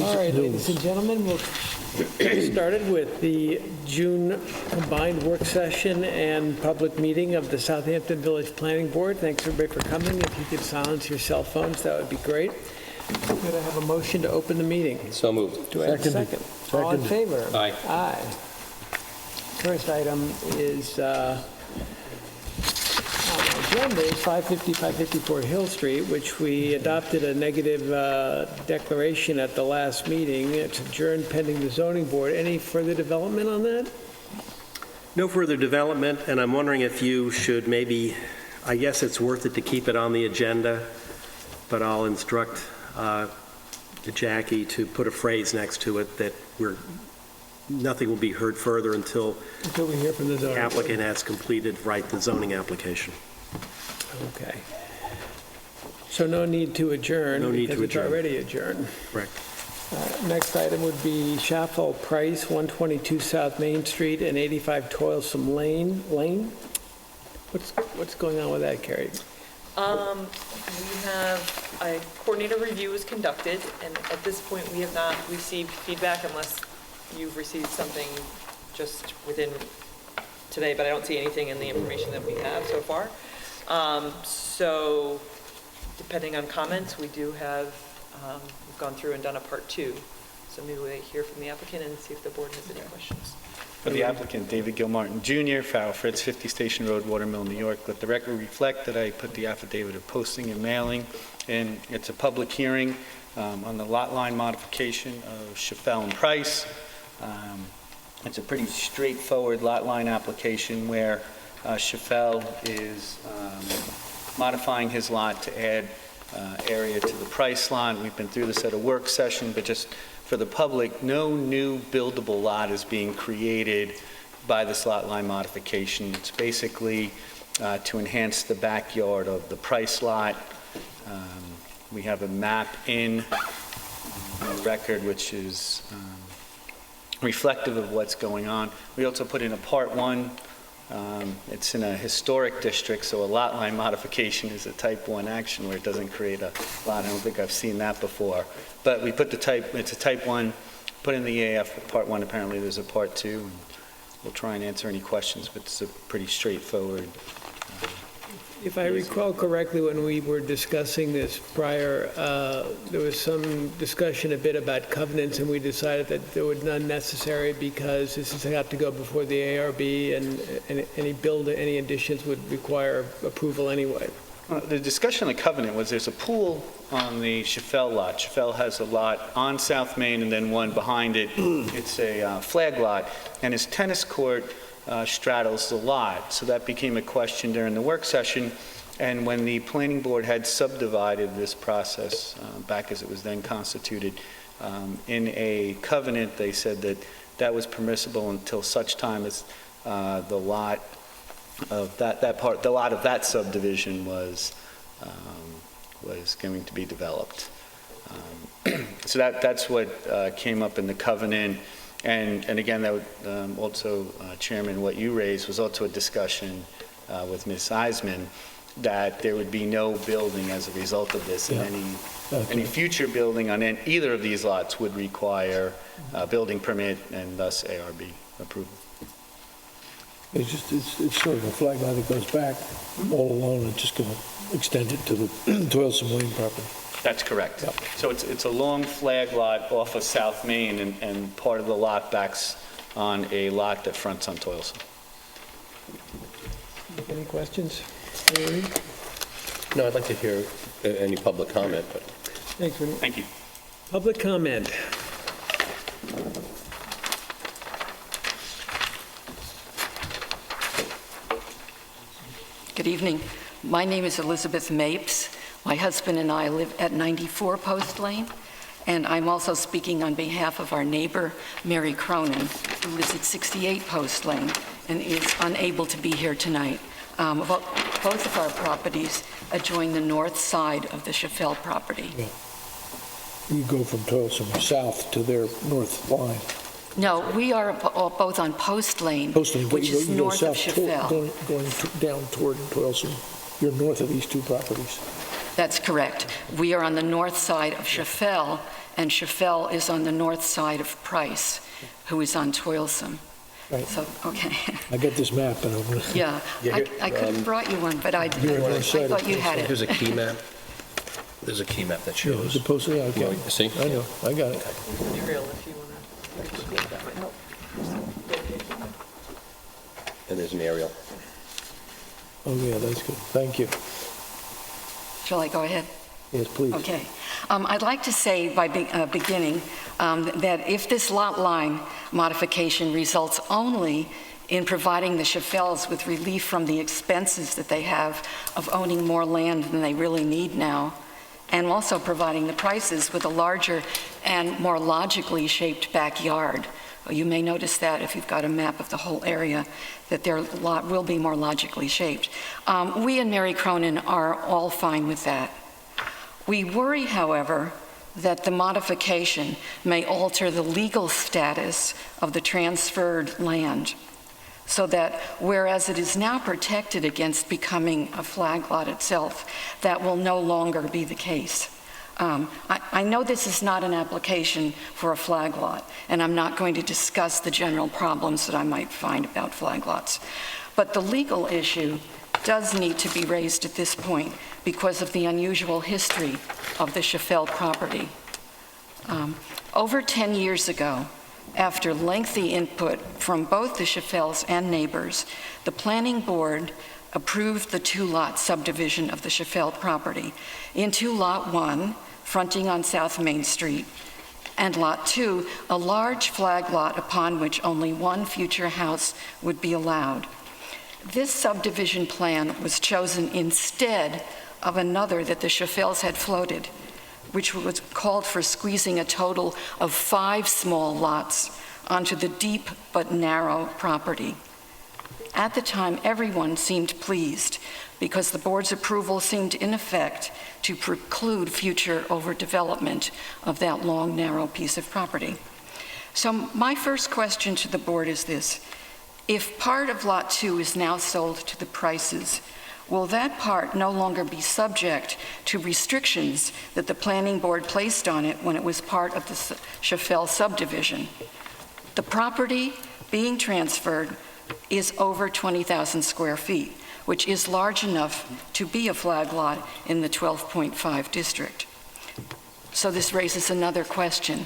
All right, ladies and gentlemen, we'll get started with the June combined work session and public meeting of the Southampton Village Planning Board. Thanks everybody for coming. If you could silence your cell phones, that would be great. Could I have a motion to open the meeting? So moved. Do I have a second? All in favor? Aye. Aye. First item is on the agenda is 550, 554 Hill Street, which we adopted a negative declaration at the last meeting. It's adjourned pending the zoning board. Any further development on that? No further development, and I'm wondering if you should maybe, I guess it's worth it to keep it on the agenda, but I'll instruct Jackie to put a phrase next to it that nothing will be heard further until we hear from the zoning the applicant board. has completed the zoning application. Okay. So no need to adjourn. No need to because it's adjourn. already adjourned. Correct. Next item would be Schaffel Price, 122 South Main Street and 85 Toilsome Lane. What's going on with that, Carrie? We have a coordinator review was conducted, and at this point, we have not received feedback unless you've received something just within today, but I don't see anything in the information that we have so far. So depending on comments, we do have, we've gone through and done a part 2. So maybe we hear from the applicant and see if the board has any questions. For the applicant, David Gilmartin Jr., Farrell Fritz, 50 Station Road, Watermill, New York. Let the record reflect that I put the affidavit of posting and mailing, and it's a public hearing on the lot line modification of Schaffel and Price. It's a pretty straightforward lot line application where Schaffel is modifying his lot to add area to the Price lot. We've been through this at a work session, but just for the public, no new buildable lot is being created by this lot line modification. It's basically to enhance the backyard of the Price lot. We have a map in the record which is reflective of what's going on. We also put in a part 1. It's in a historic district, so a lot line modification is a type 1 action where it doesn't create a lot. I don't think I've seen that before. But we put it's a type 1, put in the EAF for part 1. Apparently there's a part 2, and we'll try and answer any questions, but it's a pretty straightforward. If I recall correctly, when we were discussing this prior, there was some discussion a bit about covenants, and we decided that there was none necessary because this has got to go before the ARB, and any additions would require approval anyway. The discussion on the covenant was there's a pool on the Schaffel lot. Schaffel has a lot on South Main and then one behind it. It's a flag lot, and his tennis court straddles the lot. So that became a question during the work session. And when the planning board had subdivided this process back as it was then constituted in a covenant, they said that that was permissible until such time as the lot of the lot of that subdivision was going to be developed. So that's what came up in the covenant. And again, that would, also, Chairman, what you raised was also a discussion with Ms. Eisman that there would be no building as a result of this, and any future building on either of these lots would require a building permit and thus ARB approval. It's sort of a flag line that goes back all along and just going to extend it to the Toilsome Lane property. That's correct. Yep. So it's a long flag lot off of South Main, and part of the lot backs on a lot that fronts on Toilsome. Any questions? No, I'd like to hear any public comment, but Thanks, Vinnie. Thank you. Public comment. Good evening. My name is Elizabeth Mapes. My husband and I live at 94 Post Lane, and I'm also speaking on behalf of our neighbor, Mary Cronin, who lives at 68 Post Lane and is unable to be here tonight. Both of our properties adjoin the north side of the Schaffel property. Yeah. You go from Toilsome south to their north line. No, we are both on Post Lane, which is north of Schaffel. Going down toward Toilsome. You're north of these two properties. That's correct. We are on the north side of Chaffel, and Chaffel is on the north side of Price, who is on Toilsome. Right. So, okay, I got this map, and I'm gonna, yeah. Yeah, I could have brought you one, but I You're on one side thought of you had it. There's a key map. There's a key map that yeah, shows. as opposed to, yeah, okay. You see? I know, I got it. Aerial, if you want to. And there's an aerial. Oh, yeah, that's good. Thank you. Shall I go ahead? Yes, please. Okay. I'd like to say by beginning that if this lot line modification results only in providing the Chaffels with relief from the expenses that they have of owning more land than they really need now, and also providing the Prices with a larger and more logically shaped backyard. You may notice that if you've got a map of the whole area, that their lot will be more logically shaped. We and Mary Cronin are all fine with that. We worry, however, that the modification may alter the legal status of the transferred land, so that whereas it is now protected against becoming a flag lot itself, that will no longer be the case. I know this is not an application for a flag lot, and I'm not going to discuss the general problems that I might find about flag lots. But the legal issue does need to be raised at this point because of the unusual history of the Chaffel property. Over 10 years ago, after lengthy input from both the Chaffels and neighbors, the planning board approved the two-lot subdivision of the Chaffel property into Lot 1, fronting on South Main Street, and Lot 2, a large flag lot upon which only one future house would be allowed. This subdivision plan was chosen instead of another that the Chaffels had floated, which was called for squeezing a total of 5 small lots onto the deep but narrow property. At the time, everyone seemed pleased because the board's approval seemed in effect to preclude future overdevelopment of that long, narrow piece of property. So my first question to the board is this: if part of Lot 2 is now sold to the Prices, will that part no longer be subject to restrictions that the planning board placed on it when it was part of the Chaffel subdivision? The property being transferred is over 20,000 square feet, which is large enough to be a flag lot in the 12.5 district. So this raises another question.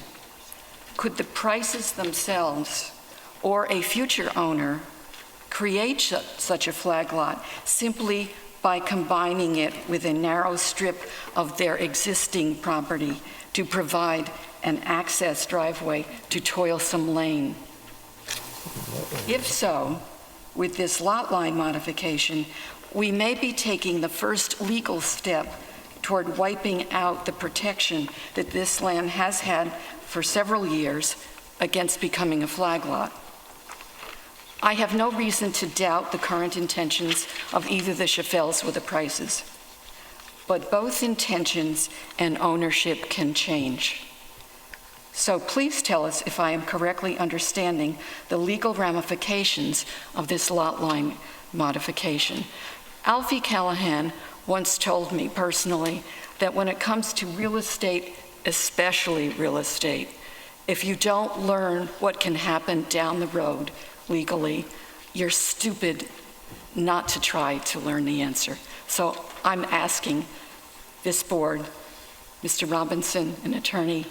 Could the Prices themselves or a future owner create such a flag lot simply by combining it with a narrow strip of their existing property to provide an access driveway to Toilsome Lane? If so, with this lot line modification, we may be taking the first legal step toward wiping out the protection that this land has had for several years against becoming a flag lot. I have no reason to doubt the current intentions of either the Chaffels or the Prices, but both intentions and ownership can change. So please tell us if I am correctly understanding the legal ramifications of this lot line modification. Alfie Callahan once told me personally that when it comes to real estate, especially real estate, if you don't learn what can happen down the road legally, you're stupid not to try to learn the answer. So I'm asking this board, Mr. Robinson, an attorney,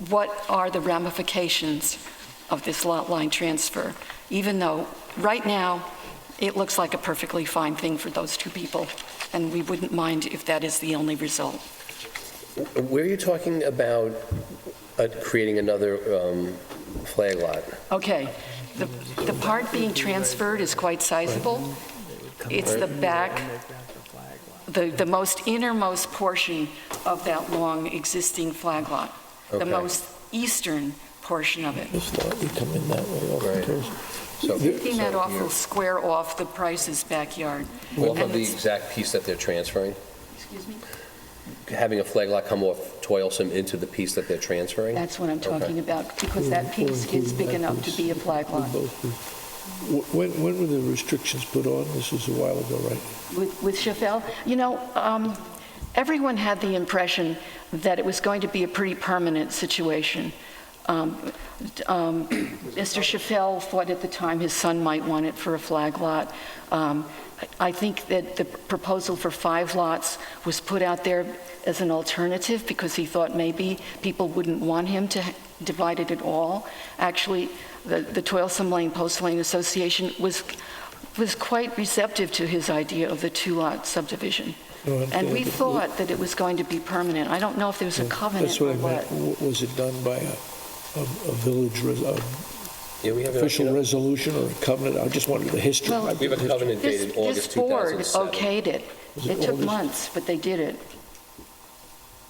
what are the ramifications of this lot line transfer? Even though right now it looks like a perfectly fine thing for those two people, and we wouldn't mind if that is the only result. Where are you talking about creating another flag lot? Okay, the part being transferred is quite sizable. It's the back, the most innermost portion of that long existing flag lot. The Okay. most eastern portion of it. This lot, you come in that way off Right. the coast. So Taking that off will square off the Price's backyard. off of And the it's- exact piece that they're transferring? Excuse me? Having a flag lot come off Toilsome into the piece that they're transferring? That's what I'm talking about, because that piece is big enough to be a flag lot. When were the restrictions put on? This was a while ago, right? With Chaffel, you know, everyone had the impression that it was going to be a pretty permanent situation. Mr. Chaffel thought at the time his son might want it for a flag lot. I think that the proposal for 5 lots was put out there as an alternative because he thought maybe people wouldn't want him to divide it at all. Actually, the Toilsome Lane Post Lane Association was quite receptive to his idea of the 2-lot subdivision. And we thought that it was going to be permanent. I don't know if there was a covenant That's what or I what. meant. Was it done by a village, Yeah, we have official resolution or a covenant? I just wanted the history. Well, We have a covenant dated August 2007. This board okayed it. Was it It took August? months, but they did it.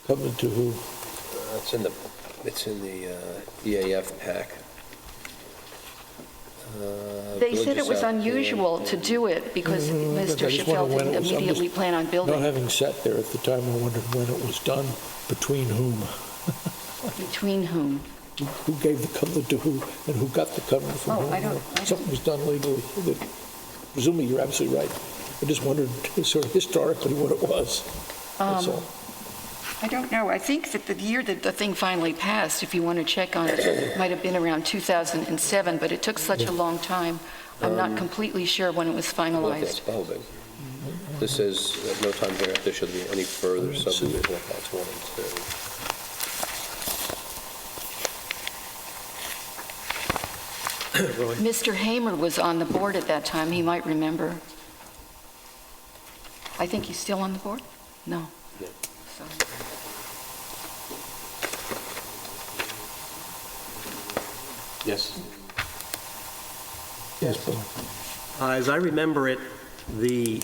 Covenant to who? It's in the EAF pack. They said Village it of was South unusual to do it because I Mr. just Chappelle wondered when didn't it was- I'm immediately just plan on Not building. having sat there at the time, I wondered when it was done, between whom? Between whom? Who gave the covenant to who, and who got the covenant from Oh, whom? I don't- Something was done legally. Presumably, you're absolutely right. I just wondered sort of historically what it was. That's all. I don't know. I think that the year that the thing finally passed, if you want to check on it, might have been around 2007, but it took such a long time. I'm not completely sure when it was Well, finalized. that's Boven. This says, at no time hereafter shall there be any further subdivision of lots 1 and 2. Mr. Hamer was on the board at that time. He might remember. I think he's still on the board? No. Yeah. Sorry. Yes. Yes, Bill. As I remember it, the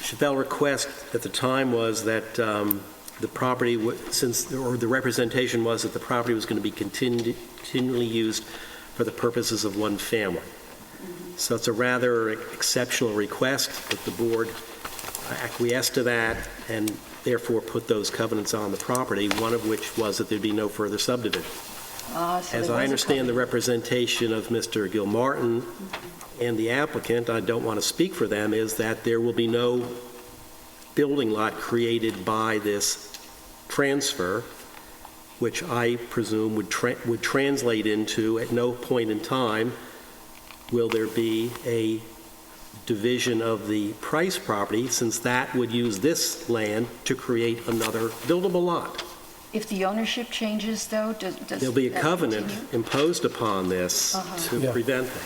Chappelle request at the time was that the property, the representation was that the property was going to be continually used for the purposes of one family. So it's a rather exceptional request, but the board acquiesced to that and therefore put those covenants on the property, one of which was that there'd be no further subdivision. So As there was I a understand the covenant. representation of Mr. Gilmartin and the applicant, I don't want to speak for them, is that there will be no building lot created by this transfer, which I presume would translate into, at no point in time, will there be a division of the Price property, since that would use this land to create another buildable lot. If the ownership changes, though, does There'll be a that covenant continue? imposed upon this to Yeah. prevent that.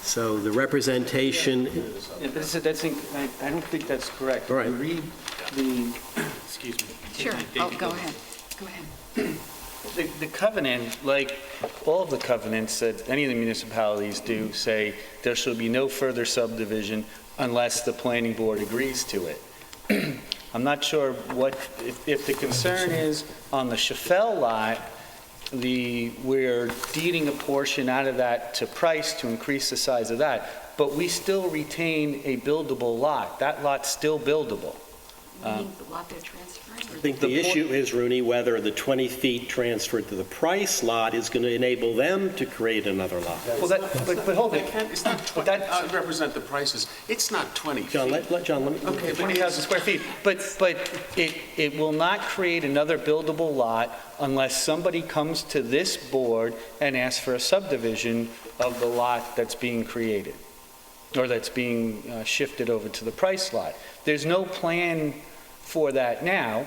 So the representation, Yeah, I don't think that's correct. All right. If you read the, excuse me. Sure. Oh, go ahead. Go ahead. The covenant, like all of the covenants that any of the municipalities do, say there shall be no further subdivision unless the planning board agrees to it. I'm not sure if the concern is on the Chaffel lot, we're deeding a portion out of that to Price to increase the size of that, but we still retain a buildable lot. That lot's still buildable. You mean the lot they're transferring? I think the issue is, Rooney, whether the 20 feet transferred to the Price lot is going to enable them to create another lot. Well, but hold it. It's not 20, I represent the prices. It's not 20 feet. John, let me... Okay, but 20,000 square feet, but it will not create another buildable lot unless somebody comes to this board and asks for a subdivision of the lot that's being created, or that's being shifted over to the Price lot. There's no plan for that now,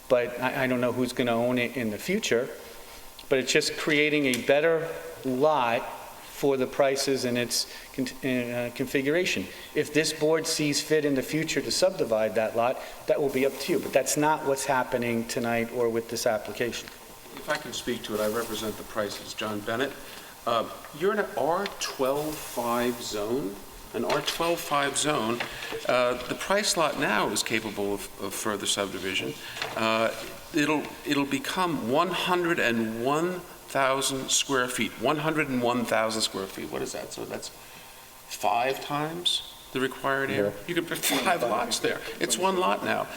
but I don't know who's going to own it in the future, but it's just creating a better lot for the Prices and its configuration. If this board sees fit in the future to subdivide that lot, that will be up to you, but that's not what's happening tonight or with this application. If I can speak to it, I represent the prices. John Bennett. You're in an R12-5 zone. An R12-5 zone. The Price lot now is capable of further subdivision. It'll become 101,000 square feet. 101,000 square feet. What is that? So that's 5 times the required area. You could put 5 lots there. It's 1 lot now.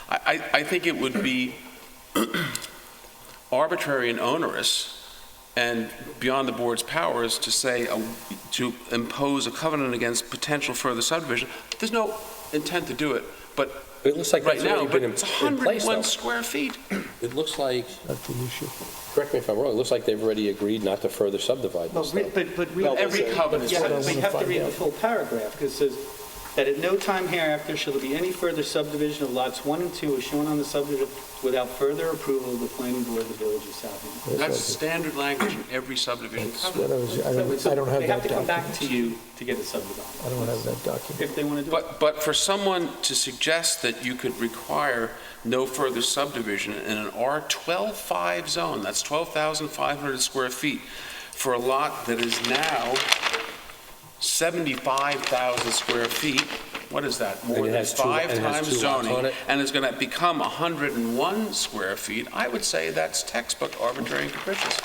I think it would be arbitrary and onerous and beyond the board's powers to say, to impose a covenant against potential further subdivision. There's no intent to do it, but It looks like right that's now, already but been it's in place, 101 though. square feet. It looks like, That's the issue. correct me if I'm wrong, it looks like they've already agreed not to further subdivide this stuff. But read every covenant Yeah, says. we have to read the full paragraph, because it says that at no time hereafter shall there be any further subdivision of lots 1 and 2 as shown on the subdivision without further approval of the planning board of the village of Southampton. That's standard language in every subdivision That's covenant. what I don't have They have that to come back document. to you to get it subdivided, I don't have that document. if they want to do it. But for someone to suggest that you could require no further subdivision in an R12-5 zone, that's 12,500 square feet, for a lot that is now 75,000 square feet, what is that? More And it than has two- 5 and it has times 2 lots on zoning, it? and is going to become 101 square feet, I would say that's textbook arbitrary and capricious.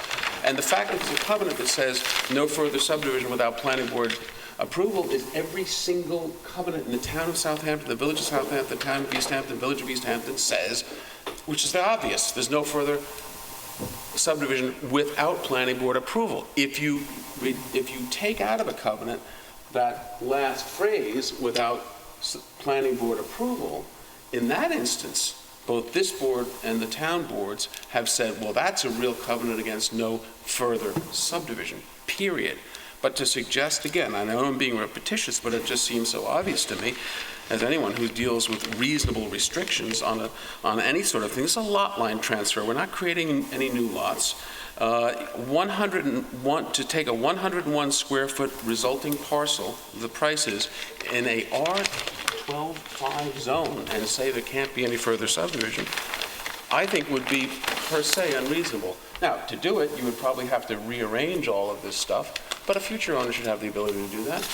And the fact that there's a covenant that says no further subdivision without planning board approval is every single covenant in the town of Southampton, the village of Southampton, the town of East Hampton, village of East Hampton says, which is the obvious, there's no further subdivision without planning board approval. If you take out of a covenant that last phrase, without planning board approval, in that instance, both this board and the town boards have said, well, that's a real covenant against no further subdivision, period. But to suggest, again, I know I'm being repetitious, but it just seems so obvious to me, as anyone who deals with reasonable restrictions on any sort of thing, it's a lot line transfer. We're not creating any new lots. 101, to take a 101 square foot resulting parcel, the price is, in a R12-5 zone, and say there can't be any further subdivision, I think would be per se unreasonable. Now, to do it, you would probably have to rearrange all of this stuff, but a future owner should have the ability to do that.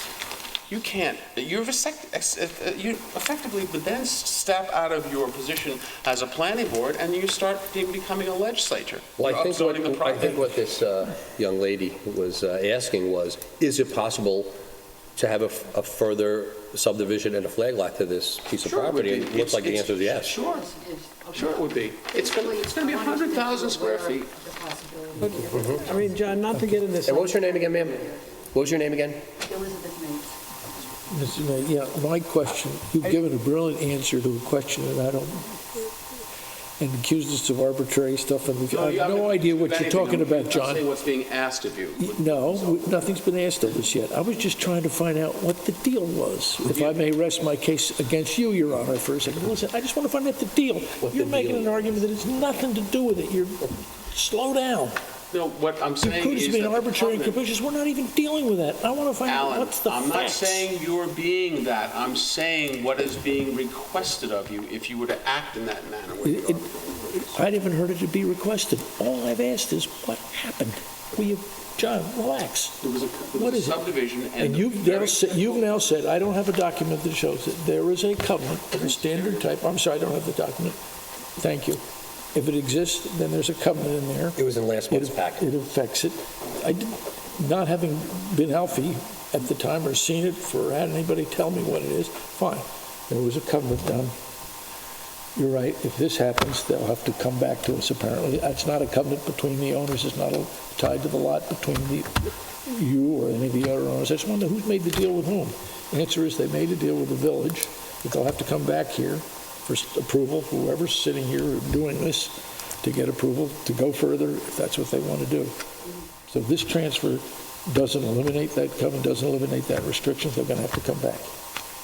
You can't, you effectively would then step out of your position as a planning board and you start becoming a legislature. Well, You're I upzoning the think property. what this young lady was asking was, is it possible to have a further subdivision and a flag lot to this piece of Sure it would property? be. And it looks like the answer is yes. Sure, sure it would be. It's going to be 100,000 square feet. I mean, John, not to get into And some what was your name again, ma'am? What was your name again? Elizabeth Mapes. Mr. Mayor, yeah, my question, you've given a brilliant answer to a question that I don't, and accused us of arbitrary stuff, and I have no idea what you're talking about, I'm John. saying what's being asked of you. No, nothing's been asked of us yet. I was just trying to find out what the deal was. If I may rest my case against you, Your Honor, for a second. Listen, I just want to find out the deal. You're making an argument that has nothing to do with it. Slow down. No, what I'm You saying could is have that been the arbitrary and covenant- capricious. We're not even dealing with that. I want to find out Alan, what's the I'm not facts. saying you're being that. I'm saying what is being requested of you if you were to act in that manner. I haven't heard it to be requested. All I've asked is what happened. Will you, John, relax. There was a What is it? subdivision And you've now said, I don't have a document that shows it. There is a covenant of a standard type. I'm sorry, I don't have the document. Thank you. If it exists, then there's a covenant in there. It was in last month's packet. It affects it. Not having been Alfie at the time or seen it or had anybody tell me what it is, fine. There was a covenant done. You're right, if this happens, they'll have to come back to us apparently. That's not a covenant between the owners, it's not tied to the lot between you or any of the other owners. I just wonder who's made the deal with whom. The answer is they made a deal with the village, but they'll have to come back here for approval, whoever's sitting here doing this, to get approval to go further if that's what they want to do. So this transfer doesn't eliminate that covenant, doesn't eliminate that restriction, they're going to have to come back.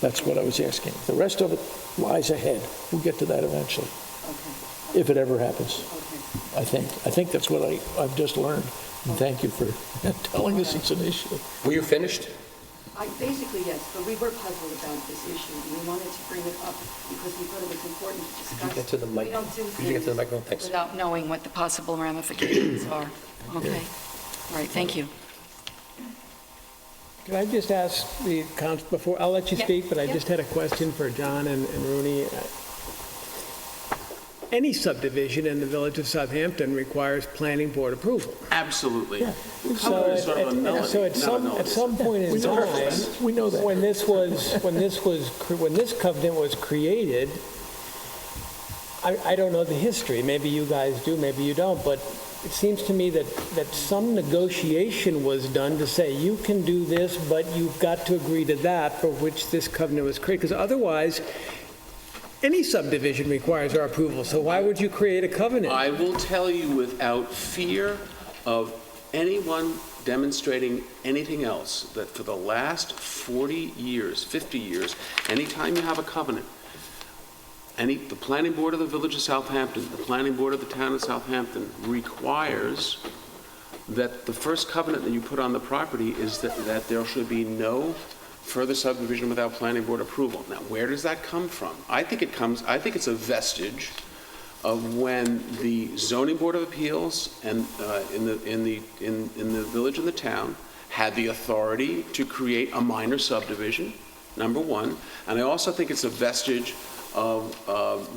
That's what I was asking. The rest of it lies ahead. We'll get to that eventually, if it ever happens, I think. I think that's what I've just learned, and thank you for telling us it's an issue. Were you finished? Basically, yes, but we were puzzled about this issue. We wanted to bring it up because we thought it was important to discuss. Could you get to the mic? We don't do Could you get to the things microphone? Thanks. without knowing what the possible ramifications are. Okay. All right, thank you. Can I just ask the council before, I'll let you Yeah, speak, but I yeah. just had a question for John and Rooney. Any subdivision in the village of Southampton requires planning board approval. Absolutely. So Covenant is sort of a nullity, so at not a some nullity. point in time, We know that. when this covenant was created, I don't know the history, maybe you guys do, maybe you don't, but it seems to me that some negotiation was done to say, you can do this, but you've got to agree to that for which this covenant was created, because otherwise, any subdivision requires our approval, so why would you create a covenant? I will tell you without fear of anyone demonstrating anything else, that for the last 40 years, 50 years, anytime you have a covenant, the planning board of the village of Southampton, the planning board of the town of Southampton requires that the first covenant that you put on the property is that there should be no further subdivision without planning board approval. Now, where does that come from? I think it's a vestige of when the zoning board of appeals and in the village and the town had the authority to create a minor subdivision, number one. And I also think it's a vestige of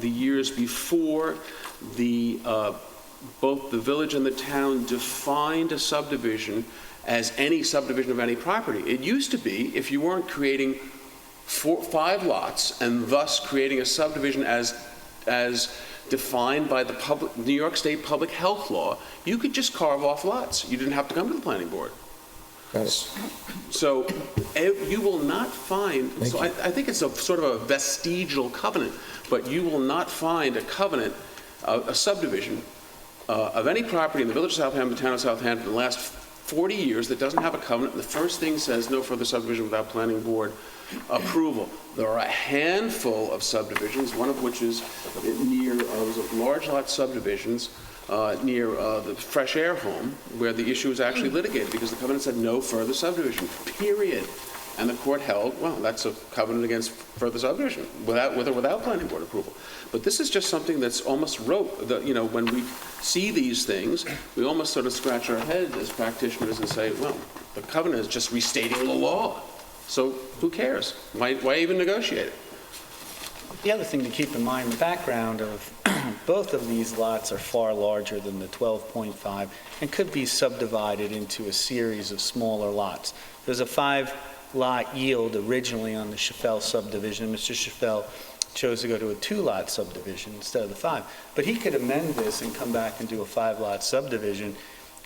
the years before both the village and the town defined a subdivision as any subdivision of any property. It used to be, if you weren't creating 5 lots and thus creating a subdivision as defined by the New York State public health law, you could just carve off lots. You didn't have to come to the planning board. So you will not find, I think it's a sort of a vestigial covenant, but you will not find a covenant, a subdivision of any property in the village of Southampton, the town of Southampton, in the last 40 years that doesn't have a covenant. And the first thing says no further subdivision without planning board approval. There are a handful of subdivisions, one of which is near large lot subdivisions near the Fresh Air Home, where the issue was actually litigated because the covenant said no further subdivision, period. And the court held, well, that's a covenant against further subdivision, with or without planning board approval. But this is just something that's almost rote. When we see these things, we almost sort of scratch our heads as practitioners and say, well, the covenant is just restating the law. So who cares? Why even negotiate it? The other thing to keep in mind, the background of both of these lots are far larger than the 12.5 and could be subdivided into a series of smaller lots. There's a 5-lot yield originally on the Chaffel subdivision. Mr. Chaffel chose to go to a 2-lot subdivision instead of the 5. But he could amend this and come back and do a 5-lot subdivision,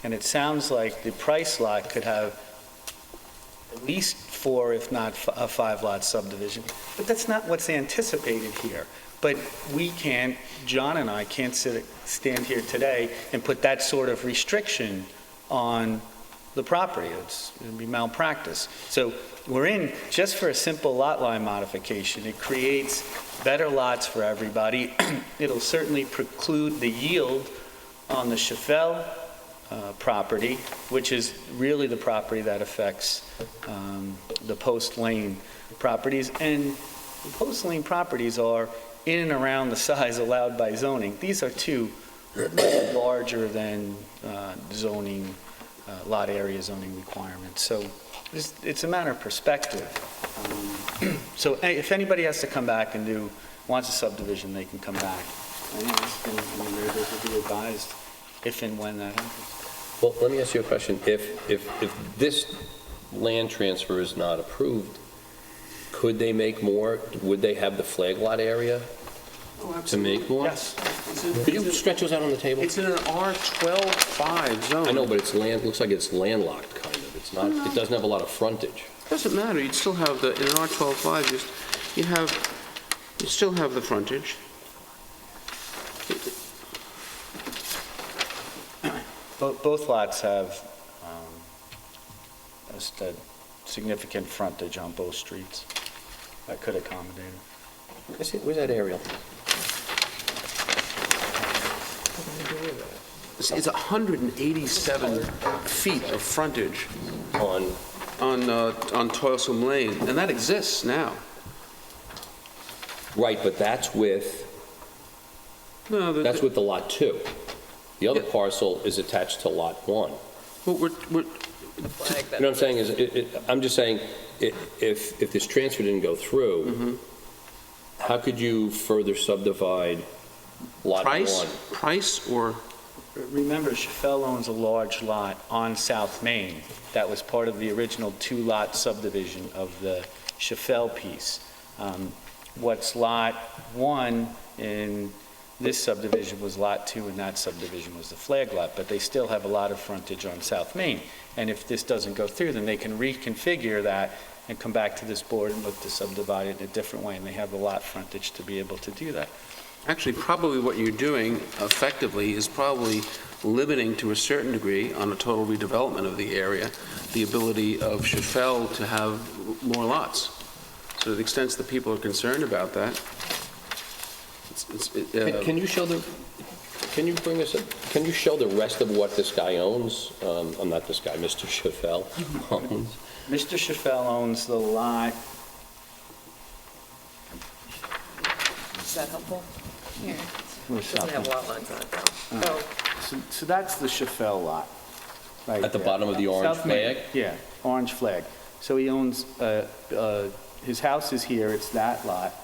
and it sounds like the Price lot could have at least 4, if not a 5-lot subdivision. But that's not what's anticipated here. But we can't, John and I can't stand here today and put that sort of restriction on the property. It would be malpractice. So we're in just for a simple lot line modification. It creates better lots for everybody. It'll certainly preclude the yield on the Chaffel property, which is really the property that affects the Post Lane properties. And the Post Lane properties are in and around the size allowed by zoning. These are two much larger than zoning, lot area zoning requirements. So it's a matter of perspective. So if anybody has to come back and wants a subdivision, they can come back. And they're able to be advised if and when that happens. Well, let me ask you a question. If this land transfer is not approved, could they make more? Would they have the flag lot area to make more? Yes. Could you stretch those out on the table? It's in an R12-5 zone. I know, but it's looks like it's landlocked, kind of. It's not. It doesn't have a lot of frontage. Doesn't matter. You'd still have in an R12-5. You still have the frontage. Both lots have a significant frontage on both streets that could accommodate it. Where's that aerial? It's 187 feet of frontage on Toilsome Lane, and that exists now. Right, but that's with the lot 2. The other parcel is attached to lot 1. Well, Flag You that- know what I'm saying is, I'm just saying, if this transfer didn't go through, how could you further subdivide lot 1? Price or? Remember, Chaffel owns a large lot on South Main. That was part of the original 2-lot subdivision of the Chaffel piece. What's lot 1 in this subdivision was lot 2, and that subdivision was the flag lot, but they still have a lot of frontage on South Main. And if this doesn't go through, then they can reconfigure that and come back to this board and look to subdivide it in a different way, and they have the lot frontage to be able to do that. Actually, probably what you're doing effectively is probably limiting to a certain degree on a total redevelopment of the area, the ability of Sheffield to have more lots. So to the extent that people are concerned about that, Can you show can you bring us, can you show the rest of what this guy owns? Not this guy, Mr. Chaffel owns. Mr. Sheffield owns the lot. Is that helpful? Here. Doesn't have lot lines on it, though. Oh, So that's the Sheffield lot, right At the there. bottom of the orange South Main, flag? Yeah, orange flag. So he owns, his house is here, it's that lot,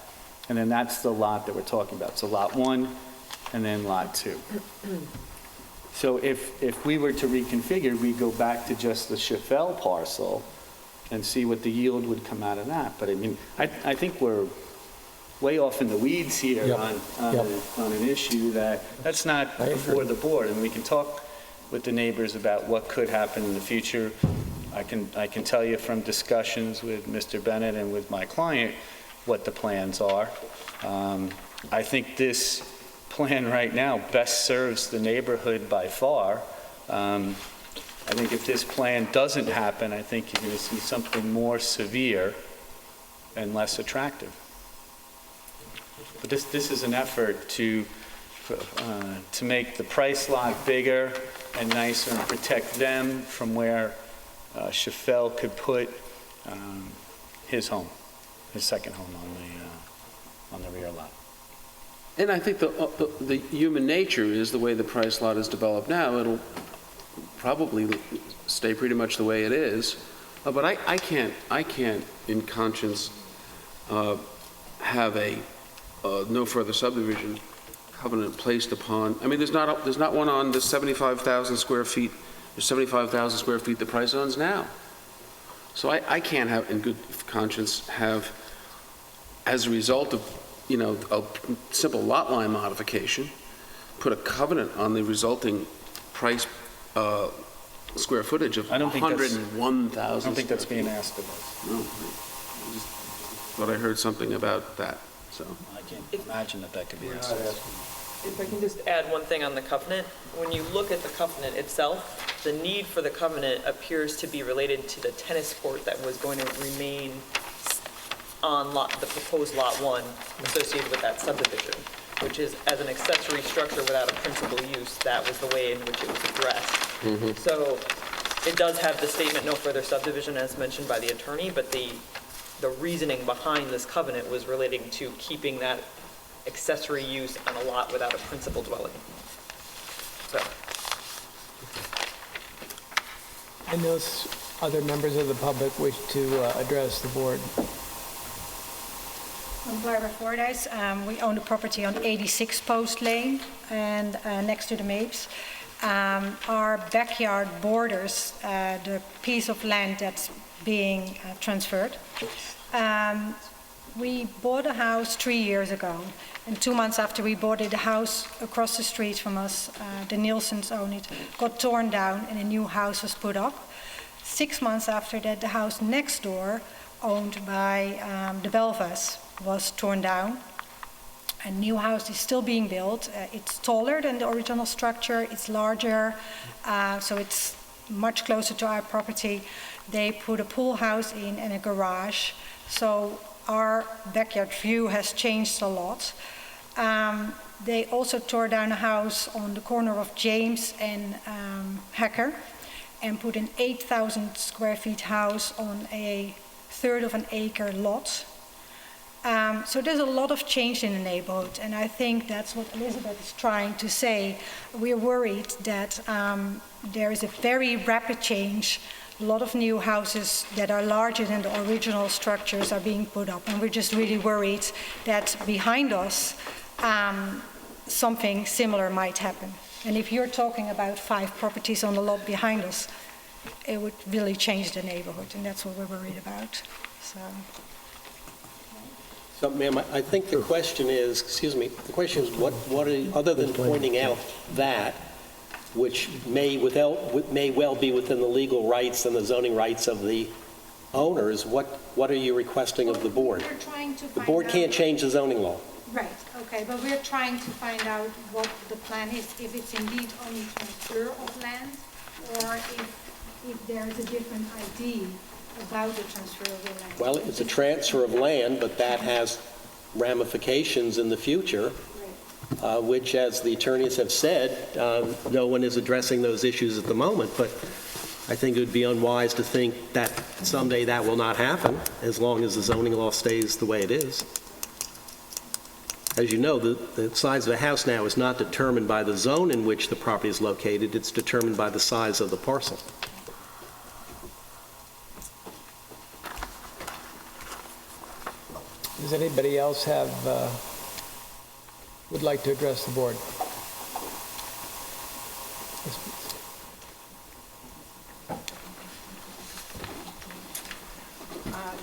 and then that's the lot that we're talking about. So Lot 1 and then Lot 2. So if we were to reconfigure, we'd go back to just the Sheffield parcel and see what the yield would come out of that. But I mean, I think we're way off in the weeds here Yep. on an issue that's not I agree. before the board. And we can talk with the neighbors about what could happen in the future. I can tell you from discussions with Mr. Bennett and with my client what the plans are. I think this plan right now best serves the neighborhood by far. I think if this plan doesn't happen, I think you're going to see something more severe and less attractive. But this is an effort to make the Price lot bigger and nicer and protect them from where Sheffield could put his home, his second home on the rear lot. and I think the human nature is the way the Price lot is developed now. It'll probably stay pretty much the way it is. But I can't in conscience have a no further subdivision covenant placed upon, I mean, there's not one on the 75,000 square feet, there's 75,000 square feet the Price owns now. So I can't have, in good conscience, have, as a result of, a simple lot line modification, put a covenant on the resulting Price square footage of I don't think that's- 101,000. I don't think that's being asked of us. No, I just thought I heard something about that, so. I can't imagine that could be asked of us. If I can just add one thing on the covenant, when you look at the covenant itself, the need for the covenant appears to be related to the tennis court that was going to remain on the proposed Lot 1 associated with that subdivision, which is as an accessory structure without a principal use. That was the way in which it was addressed. So it does have the statement, no further subdivision, as mentioned by the attorney, but the reasoning behind this covenant was relating to keeping that accessory use on a lot without a principal dwelling. So, Unless other members of the public wish to address the board. I'm Barbara Fordyce. We own a property on 86 Post Lane and next to the Mapes. Our backyard borders the piece of land that's being transferred. We bought a house 3 years ago, and 2 months after we bought it, the house across the street from us, the Nielsens own it, got torn down and a new house was put up. 6 months after that, the house next door, owned by the Belvas, was torn down. A new house is still being built. It's taller than the original structure, it's larger, so it's much closer to our property. They put a pool house in and a garage, so our backyard view has changed a lot. They also tore down a house on the corner of James and Hacker and put an 8,000 square feet house on a third of an acre lot. So there's a lot of change in the neighborhood, and I think that's what Elizabeth is trying to say. We're worried that there is a very rapid change. A lot of new houses that are larger than the original structures are being put up, and we're just really worried that behind us something similar might happen. And if you're talking about 5 properties on the lot behind us, it would really change the neighborhood, and that's what we're worried about. So, ma'am, I think the question is, what are, other than pointing out that, which may well be within the legal rights and the zoning rights of the owners, what are you requesting of the board? We're trying to The find board out- can't change the zoning law. Right, okay, but we're trying to find out what the plan is, if it's indeed only transfer of land, or if there is a different idea about the transfer of the land. Well, it's a transfer of land, but that has ramifications in the future, Right. which, as the attorneys have said, no one is addressing those issues at the moment, but I think it would be unwise to think that someday that will not happen, as long as the zoning law stays the way it is. As you know, the size of the house now is not determined by the zone in which the property is located, it's determined by the size of the parcel. Does anybody else have, would like to address the board? Yes, please.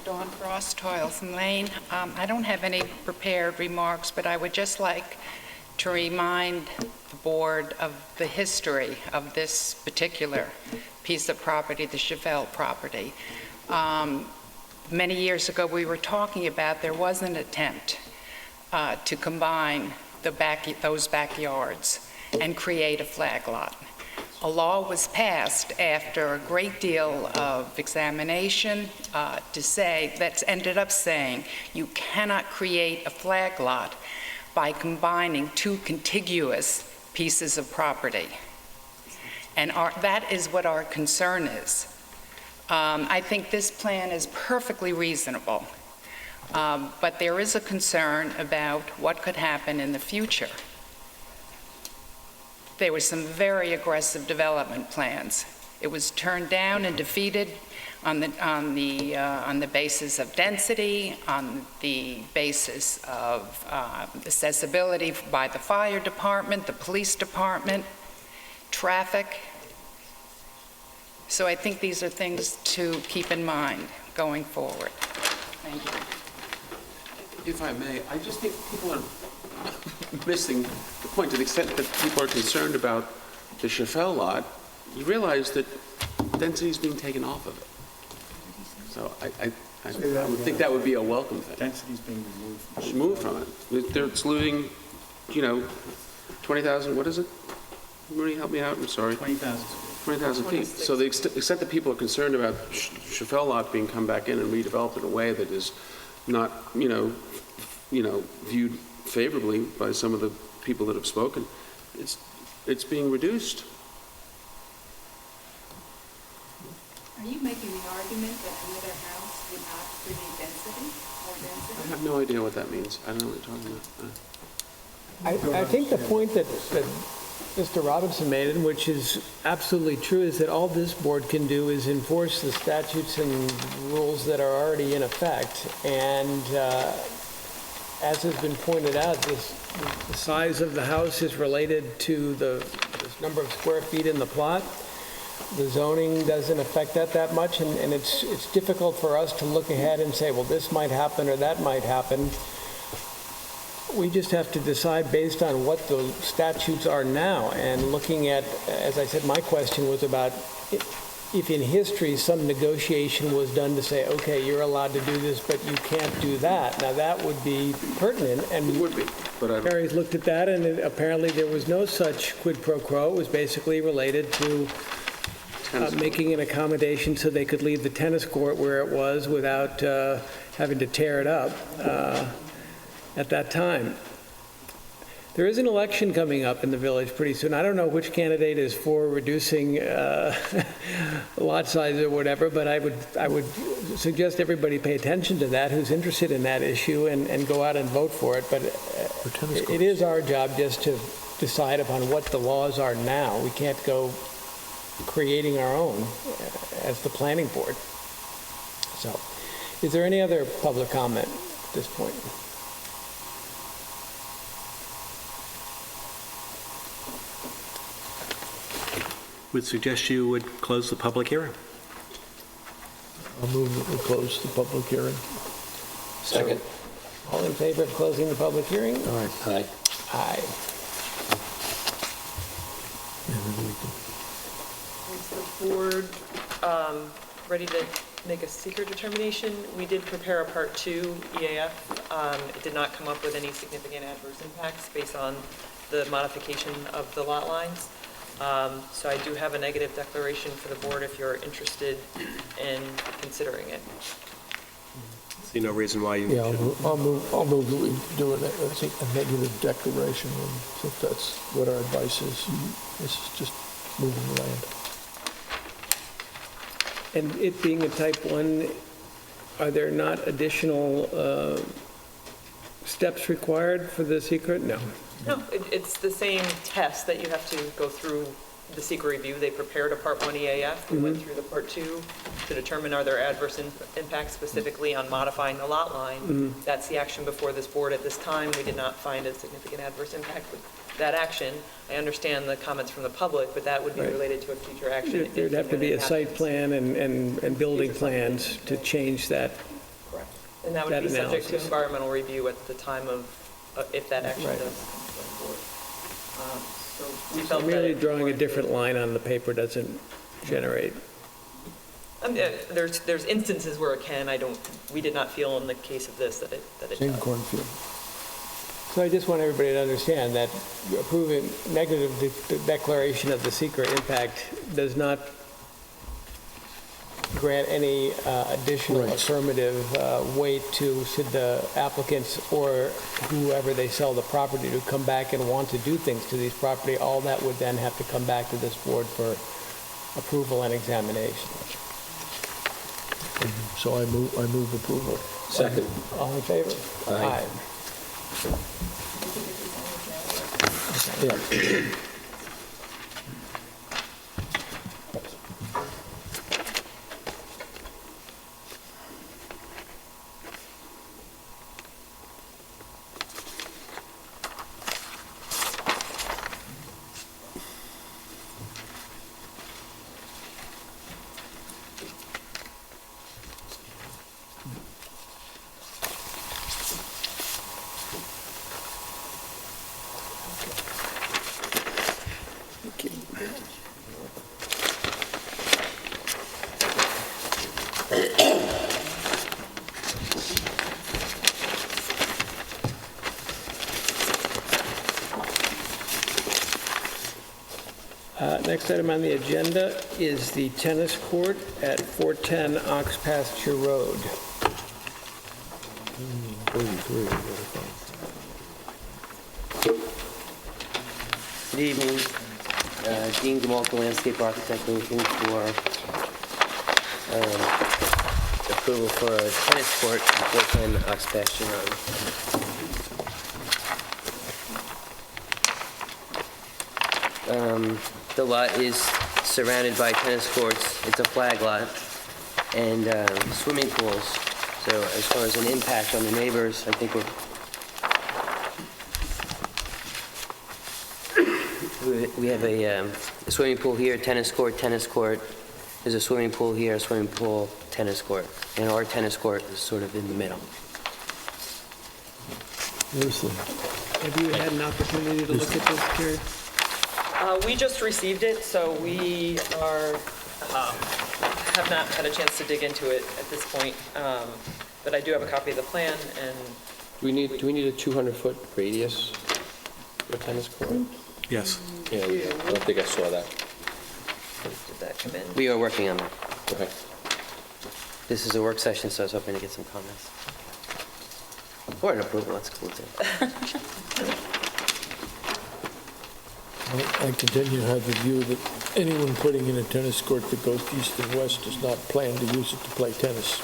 Dawn Frost, Toilsome Lane. I don't have any prepared remarks, but I would just like to remind the board of the history of this particular piece of property, the Chevelle property. Many years ago, we were talking about there was an attempt to combine those backyards and create a flag lot. A law was passed after a great deal of examination that ended up saying you cannot create a flag lot by combining two contiguous pieces of property. And that is what our concern is. I think this plan is perfectly reasonable, but there is a concern about what could happen in the future. There were some very aggressive development plans. It was turned down and defeated on the basis of density, on the basis of accessibility by the fire department, the police department, traffic. So I think these are things to keep in mind going forward. Thank you. If I may, I just think people are missing the point. To the extent that people are concerned about the Chevelle lot, you realize that density is being taken off of it. So I would think that would be a welcome thing. Density's being removed. Move from it. It's losing, 20,000, what is it? Marie, help me out, I'm sorry. 20,000. 20,000 feet. So the extent that people are concerned about Chevelle lot being come back in and redeveloped in a way that is not, viewed favorably by some of the people that have spoken, it's being reduced. Are you making the argument that another house would not create density, more density? I have no idea what that means. I don't know what you're talking about. I think the point that Mr. Robinson made, and which is absolutely true, is that all this board can do is enforce the statutes and rules that are already in effect. And as has been pointed out, the size of the house is related to the number of square feet in the plot. The zoning doesn't affect that much, and it's difficult for us to look ahead and say, well, this might happen or that might happen. We just have to decide based on what the statutes are now, and looking at, as I said, my question was about if in history some negotiation was done to say, okay, you're allowed to do this, but you can't do that. Now, that would be pertinent, and It would be, but I don't. Harry's looked at that, and apparently there was no such quid pro quo. It was basically related to making an accommodation so they could leave the tennis court where it was without having to tear it up at that time. There is an election coming up in the village pretty soon. I don't know which candidate is for reducing lot size or whatever, but I would suggest everybody pay attention to that who's interested in that issue and go out and vote for it. But it is our job just to decide upon what the laws are now. We can't go creating our own as the planning board. So, is there any other public comment at this point? Would suggest you would close the public hearing. I'll move that we close the public hearing. Second. All in favor of closing the public hearing? All right. Aye. Aye. Is the board ready to make a secret determination. We did prepare a Part 2 EAF. It did not come up with any significant adverse impacts based on the modification of the lot lines. So I do have a negative declaration for the board if you're interested in considering it. See no reason why you Yeah, shouldn't. I'll move that we do a negative declaration, and if that's what our advice is, this is just moving the land. And it being a type 1, are there not additional steps required for the secret? No. No, it's the same test that you have to go through the secret review. They prepared a Part 1 EAF. We went through the Part 2 to determine are there adverse impacts specifically on modifying the lot line. That's the action before this board at this time. We did not find a significant adverse impact with that action. I understand the comments from the public, but that would be Right. related to a future action. There'd have to be a site happens. plan and building plans to change that. Correct. And that would that be subject to analysis. environmental review at the time of, if that action Right. does come forward. So we So felt that merely it- drawing a different line on the paper doesn't generate. There's instances where it can. We did not feel in the case of this that it Same does. cornfield. So I just want everybody to understand that approving negative declaration of the secret impact does not grant any additional Right. affirmative weight to should the applicants or whoever they sell the property to come back and want to do things to these property. All that would then have to come back to this board for approval and examination. So I move approval. Second. All in favor? Aye. Yeah. Next item on the agenda is the tennis court at 410 Ox Pasture Road. 33. Good evening. Dean Gamalka, landscape architect, looking for approval for a tennis court at 410 Ox Pasture Road. The lot is surrounded by tennis courts. It's a flag lot and swimming pools. So as far as an impact on the neighbors, I think we have a swimming pool here, tennis court. There's a swimming pool here, a swimming pool, tennis court. And our tennis court is sort of in the middle. There's the, Have you had an opportunity to look at this, Carrie? We just received it, so we have not had a chance to dig into it at this point. But I do have a copy of the plan, and Do we need a 200-foot radius for tennis court? Yes. Yeah, I don't think I saw that. did that come in? We are working on that. Okay. This is a work session, so I was hoping to get some comments. Or an approval, that's cool too. I continue to have the view that anyone putting in a tennis court that goes east and west does not plan to use it to play tennis.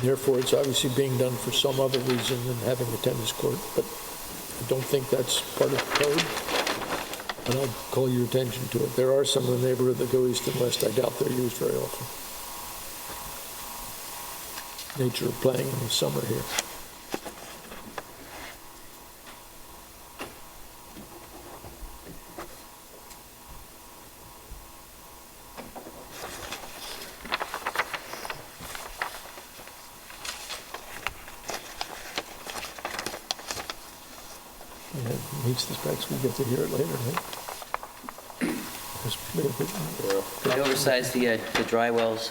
Therefore, it's obviously being done for some other reason than having a tennis court, but I don't think that's part of the code, and I'll call your attention to it. There are some in the neighborhood that go east and west. I doubt they're used very often. Nature of playing in the summer here. Yeah, it meets the specs, we get to hear it later, right? Just make it- I oversized the dry wells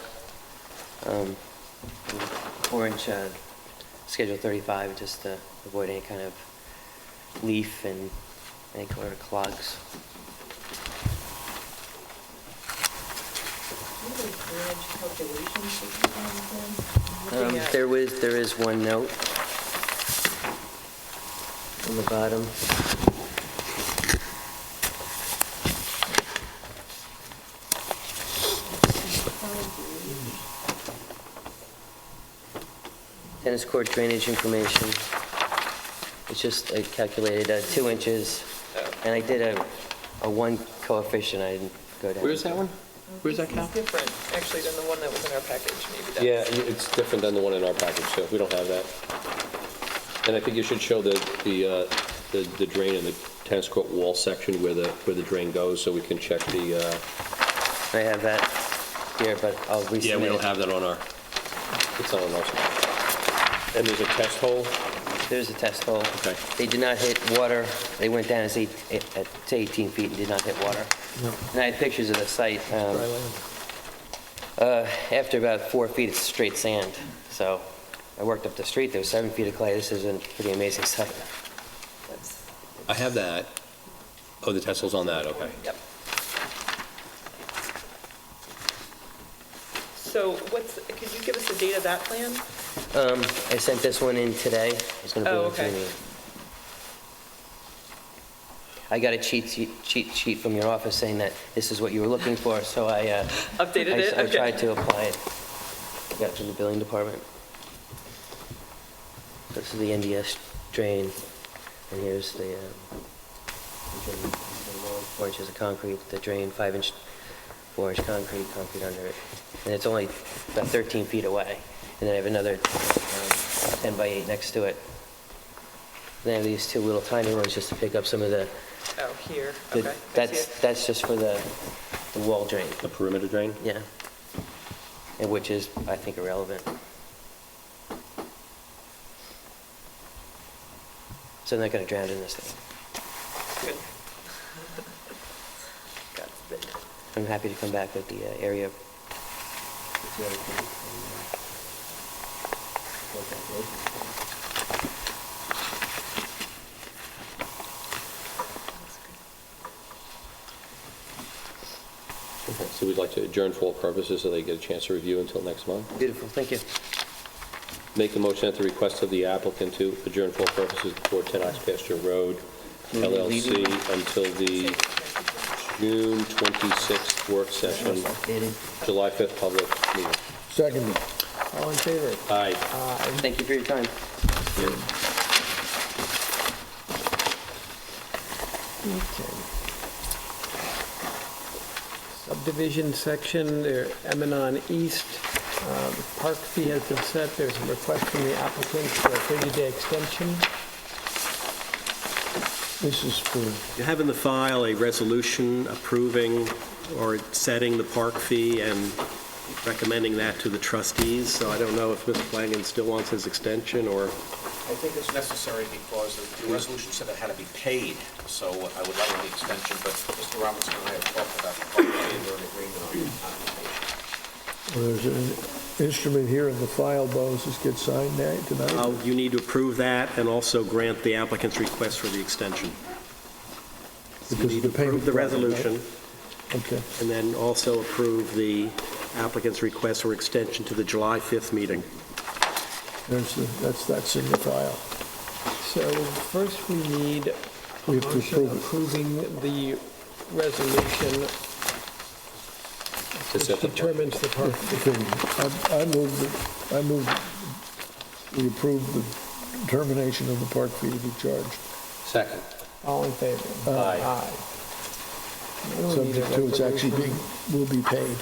4-inch Schedule 35, just to avoid any kind of leaf and any kind of clogs. There is one note on the bottom. Tennis court drainage information. It's just calculated 2 inches, and I did a 1 coefficient, I didn't go down. Where's that one? Where's that, Cal? It's different, actually, than the one that was in our package, maybe that's. Yeah, it's different than the one in our package, so we don't have that. And I think you should show the drain in the tennis court wall section where the drain goes, so we can check the, I have that here, but I'll resubmit. yeah, we don't have that on our, it's not on our side. And there's a test hole? There's a test hole. Okay. They did not hit water. They went down to 18 feet and did not hit water. No. And I had pictures of the site. Dry land. After about 4 feet, it's straight sand. So I worked up the street. There was 7 feet of clay. This is a pretty amazing site. I have that. Oh, the test hole's on that, okay. Yep. So could you give us the date of that plan? I sent this one in today. It's going to be Oh, in the okay. meeting. I got a cheat sheet from your office saying that this is what you were looking for, so I Updated it? I Okay. tried to apply it. Got it from the billing department. This is the NDS drain, and here's the drain, 4 inches of concrete, the drain, 5-inch, 4-inch concrete under it. And it's only about 13 feet away. And then I have another 10 by 8 next to it. Then I have these 2 little tiny ones just to pick up some of the, Oh, here, okay. I see it. that's just for the wall drain, The perimeter drain? yeah. And which is, I think, irrelevant. So I'm not gonna drown in this thing. Good. Got it. I'm happy to come back with the area. Okay, so we'd like to adjourn for all purposes so they get a chance to review until next month. Beautiful, thank you. Make a motion at the request of the applicant to adjourn for all purposes for 10 Ox Pasture Road LLC until the June 26th work session, July 5th public meeting. Seconded. All in favor? Aye. Thank you for your time. Okay. Subdivision section, there, Emanon East, park fee has been set. There's a request from the applicant for a 30-day extension. This is for, You have in the file a resolution approving or setting the park fee and recommending that to the trustees, so I don't know if Mr. Flanagan still wants his extension, or... I think it's necessary because the resolution said it had to be paid, so I would like the extension, but Mr. Robinson and I have talked about the park fee and we're in agreement on the application. well, there's an instrument here in the file, Bones, this gets signed now tonight. You need to approve that and also grant the applicant's request for the extension. You Because need the to approve payment the plan, right? resolution, Okay, and then also approve the applicant's request for extension to the July 5th meeting. that's in the file. So first we need We have to motion approve it. approving the resolution To set which the- determines the park fee. Okay, I move that we approve the determination of the park fee to be charged, Second. All in favor? Aye. Now we need a subject to it's actually resolution. will be paid.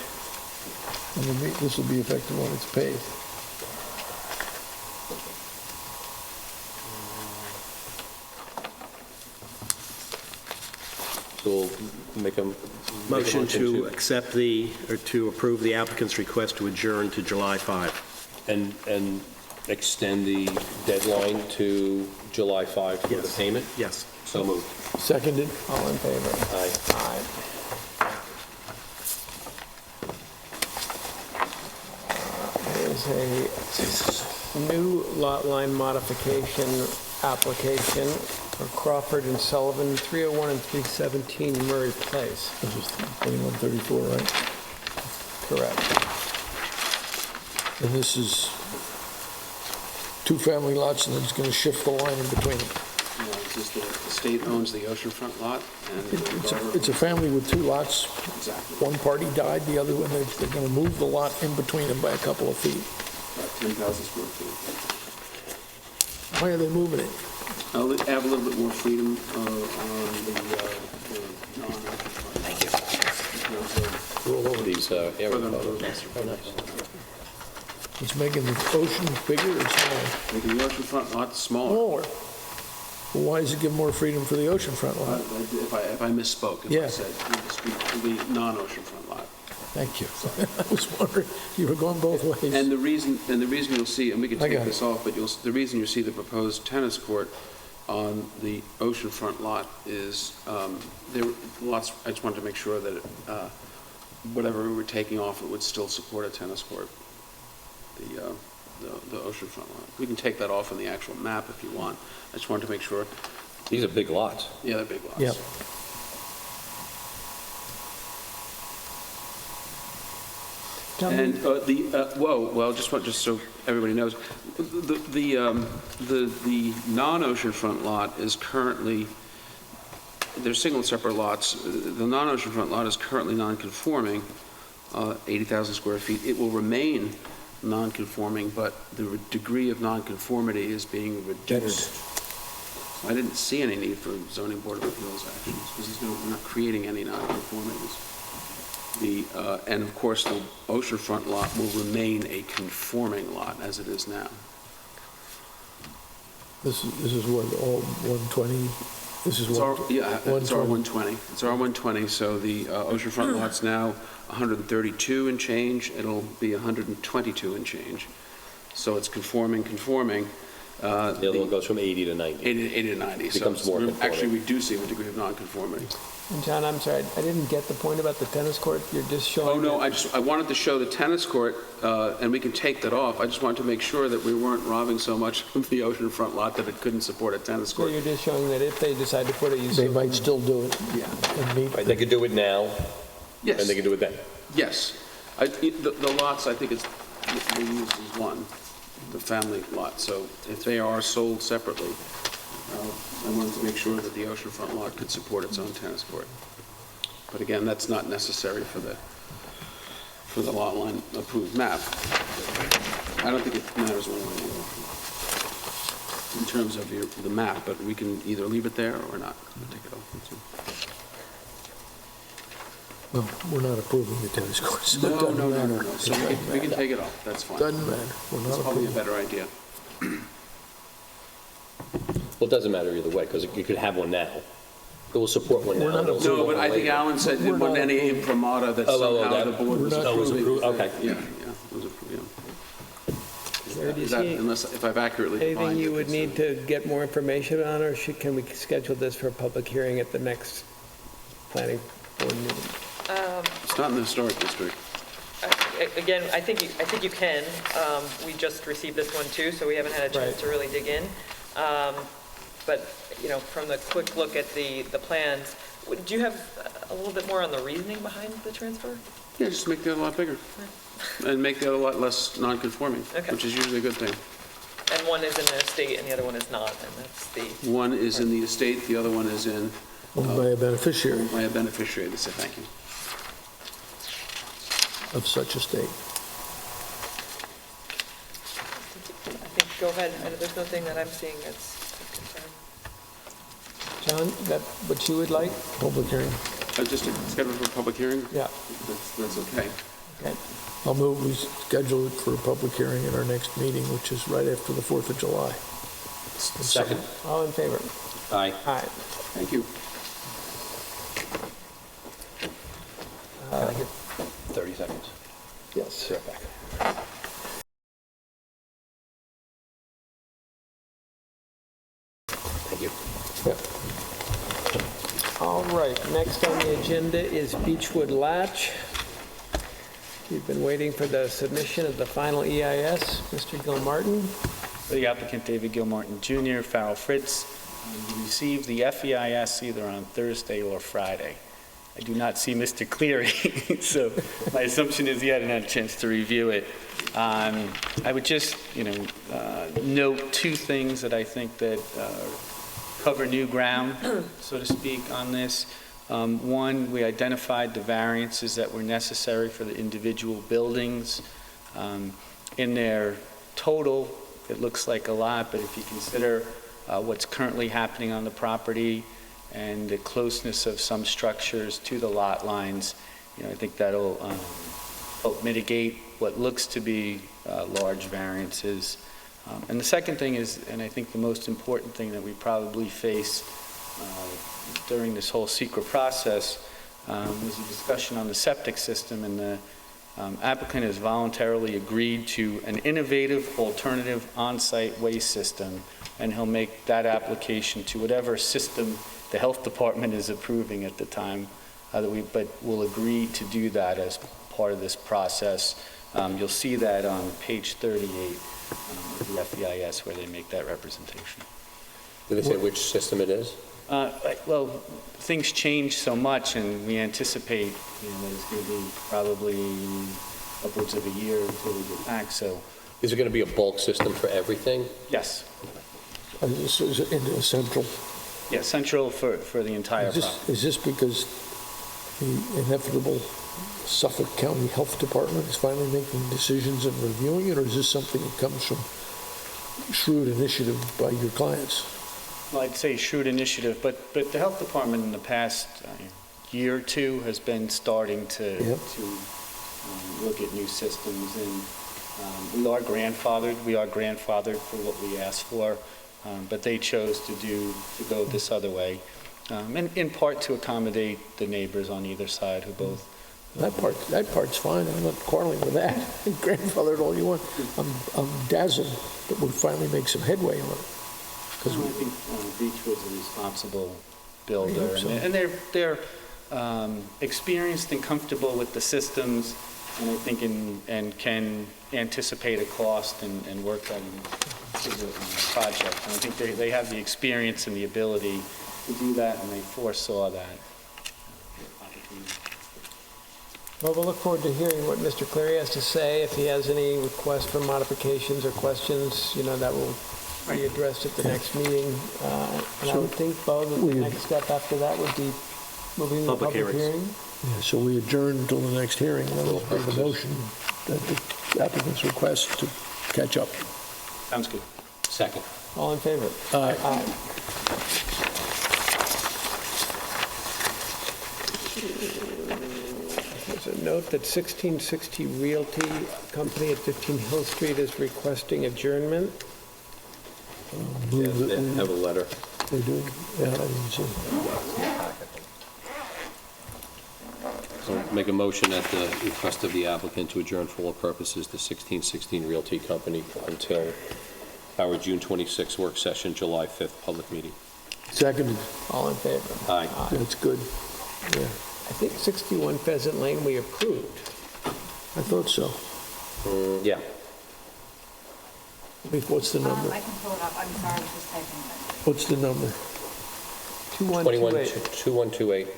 And this will be effective when it's paid. So we'll make a Motion to accept or to approve the applicant's request to adjourn to July 5. And extend the deadline to July 5 for the Yes. payment? Yes. So moved. Seconded? All in favor? Aye. Aye. is a new lot line modification application for Crawford and Sullivan, 301 and 317 Murray Place. This is 2134, right? Correct. And this is two-family lots, and it's going to shift the line in between them. You know, it's just the state owns the oceanfront lot, and It's a family with two lots. exactly, One party died, the other one, they're going to move the lot in between them by a couple of feet. about 10,000 square feet. Why are they moving it? Have a little bit more freedom on the non-oceanfront. Thank you. Roll over these area photos. It's making the ocean bigger or smaller? Making the oceanfront lot smaller. Smaller. Well, why does it give more freedom for the oceanfront lot? If I misspoke, if Yeah. I said the non-oceanfront lot. Thank you. I was wondering, you were going both ways. And the reason you'll see, and we can I take got this off, but the reason you see the proposed tennis court on the oceanfront lot is, there were lots, I just wanted to make sure that whatever we were taking off, it would still support a tennis court, the oceanfront lot. We can take that off on the actual map if you want. I just wanted to make sure. These are big lots. Yeah, they're big lots. Yep. And just so everybody knows, the non-oceanfront lot is currently, they're single and separate lots. The non-oceanfront lot is currently non-conforming, 80,000 square feet. It will remain non-conforming, but the degree of non-conformity is being reduced. So I didn't see any need for zoning board of appeals actions, because we're not creating any non-conformities. And of course, the oceanfront lot will remain a conforming lot as it is now. This is what, all 120? This is It's what? It's R120. It's R120, so the oceanfront lot's now 132 and change. It'll be 122 and change. So it's conforming. The other one goes from 80 to 90. 80 to 90. Becomes So more we're conforming. actually reducing the degree of nonconformity. And John, I'm sorry, I didn't get the point about the tennis court. You're just showing... Oh, no, I wanted to show the tennis court, and we can take that off. I just wanted to make sure that we weren't robbing so much of the oceanfront lot that it couldn't support a tennis So court. you're just showing that if they decide to put it, you They still... might still do it. Yeah. And meet. Right, they could do it now, Yes. and they could do it then. Yes. The lots, I think it's, they use as one, the family lot. So if they are sold separately, I wanted to make sure that the oceanfront lot could support its own tennis court. But again, that's not necessary for the lot line approved map. I don't think it matters one way or the other in terms of the map, but we can either leave it there or not. We'll take it off. Well, we're not approving the tennis courts. so it No. doesn't matter. So we can take it off. That's fine. Doesn't matter. We're It's not probably a approving. better idea. Well, it doesn't matter either way, because you could have one now. It will support one now. We're not it'll No, support but one I think later. Alan said it We're wasn't not any approving. imprimatur that Oh, somehow that- the board was We're not approving. approving. Okay. Yeah, it was approved, Larry, do you Is that, see unless, if I've accurately defined anything it, you would it's, need to get more information on, or can we schedule this for a public hearing at the next planning board meeting? It's not in the historic district. Again, I think you can. We just received this one too, so we haven't had a chance Right. to really dig in. But, from the quick look at the plans, do you have a little bit more on the reasoning behind the transfer? Yeah, just make the other lot bigger. And make the other lot less non-conforming, Okay. which is usually a good thing. And one is in the estate and the other one is not, and that's the, One is in the estate, the other one is in, Owned by a beneficiary by a beneficiary. They said, thank you. of such estate. I think, go ahead. There's nothing that I'm seeing that's a concern. John, that what you would like? Public hearing. Just to schedule for a public hearing? Yeah. That's okay. Okay. I'll move we schedule it for a public hearing at our next meeting, which is right after the 4th of July. Second. All in favor? Aye. Aye. Thank you. Can I get 30 seconds? Yes. Be right back. Thank you. All right, next on the agenda is Beechwood Latch. We've been waiting for the submission of the final EIS. Mr. Gilmartin? For the applicant, David Gilmartin Jr., Farrell Fritz, you received the FEIS either on Thursday or Friday. I do not see Mr. Cleary, so my assumption is he hadn't had a chance to review it. I would just, note two things that I think that cover new ground, so to speak, on this. One, we identified the variances that were necessary for the individual buildings. In their total, it looks like a lot, but if you consider what's currently happening on the property and the closeness of some structures to the lot lines, I think that'll help mitigate what looks to be large variances. And the second thing is, and I think the most important thing that we probably face during this whole secret process, was a discussion on the septic system, and the applicant has voluntarily agreed to an innovative alternative on-site waste system, and he'll make that application to whatever system the health department is approving at the time, but we'll agree to do that as part of this process. You'll see that on page 38 of the FEIS where they make that representation. Did they say which system it is? Well, things change so much, and we anticipate that it's going to be probably upwards of a year until we get back. So, Is it going to be a bulk system for everything? yes, This is into a central. yeah, central for the entire Is property. this because the inevitable Suffolk County Health Department is finally making decisions and reviewing it, or is this something that comes from shrewd initiative by your clients? Well, I'd say shrewd initiative, but the health department in the past year or two has been starting to Yep. look at new systems, and we are grandfathered. We are grandfathered for what we asked for, but they chose to go this other way, and in part to accommodate the neighbors on either side who both. That part's fine. I'm not quarreling with that. Grandfathered all you want. I'm dazzled that we finally make some headway on it. I think Beechwood's a responsible builder, I hope so. and they're experienced and comfortable with the systems, and I think and can anticipate a cost and work on the project. And I think they have the experience and the ability to do that, and they foresaw that opportunity. Well, we'll look forward to hearing what Mr. Cleary has to say. If he has any requests for modifications or questions, that will be addressed at the next meeting. And I would think, Bo, that the next step after that would be moving the Public public hearings. hearing. Yeah, so we adjourn until the next hearing. And I'll make the motion that the applicant's request to catch up. Sounds good. Second. All in favor? Aye. There's a note that 1660 Realty Company at 15 Hill Street is requesting adjournment. Yeah, they have a letter. They do? Yeah, I didn't see. So make a motion at the request of the applicant to adjourn for all purposes the 1616 Realty Company until our June 26th work session, July 5th public meeting. Seconded. All in favor? Aye. That's good. Yeah, I think 61 Pheasant Lane we approved. I thought so. Yeah. What's the number? I can pull it up. I'm sorry, I was just typing it. What's the number? 2128. 2128.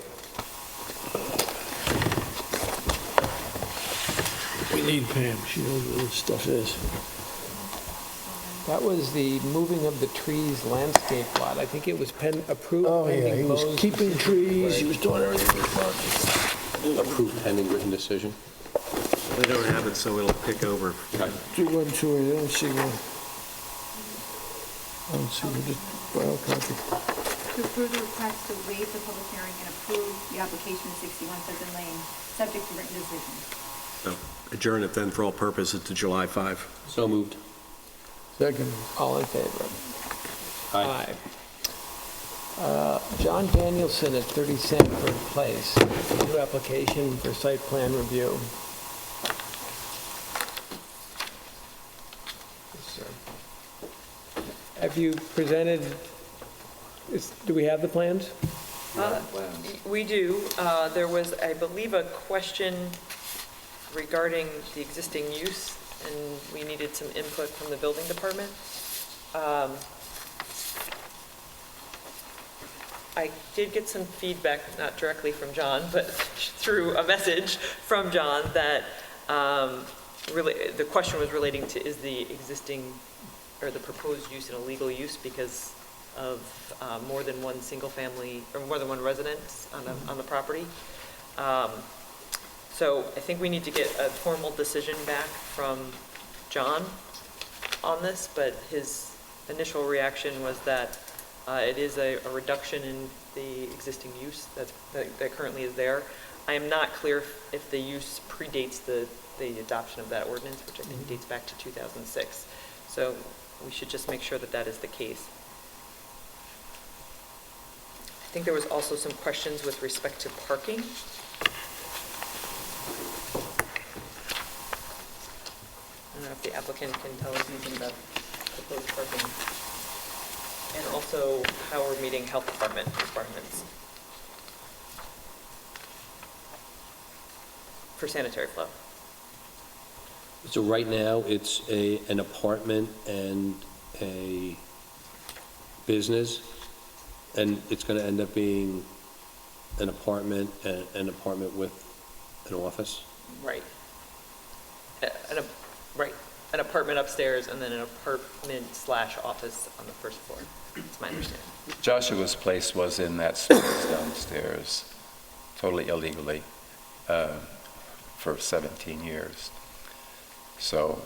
We need Pam. She knows what this stuff is. That was the moving of the trees landscape lot. I think it was approved Oh, yeah, pending he was Bo's- keeping trees, he was doing everything he wanted. Approved pending written decision. They don't have it, so it'll pick over. 2128, I don't see one. I don't see one, just file copy. To approve the request to waive the public hearing and approve the application of 61 Pheasant Lane, subject to written decision. So adjourn it then for all purposes to July 5. So moved. Second. All in favor? Aye. John Danielson at 30 Sanford Place, new application for site plan review. Yes, sir. Have you presented, do we have the plans? We do. There was, I believe, a question regarding the existing use, and we needed some input from the building department. I did get some feedback, not directly from John, but through a message from John that the question was relating to, is the existing or the proposed use an illegal use because of more than one single family or more than one residence on the property. So I think we need to get a formal decision back from John on this, but his initial reaction was that it is a reduction in the existing use that currently is there. I am not clear if the use predates the adoption of that ordinance, which I think dates back to 2006. So we should just make sure that that is the case. I think there was also some questions with respect to parking. I don't know if the applicant can tell us anything about proposed parking. And also how we're meeting health department requirements for sanitary flow. So right now, it's an apartment and a business, and it's going to end up being an apartment and an apartment with an office? Right. Right. An apartment upstairs and then an apartment/office on the first floor. That's my understanding. Joshua's place was in that space downstairs, totally illegally, for 17 years. So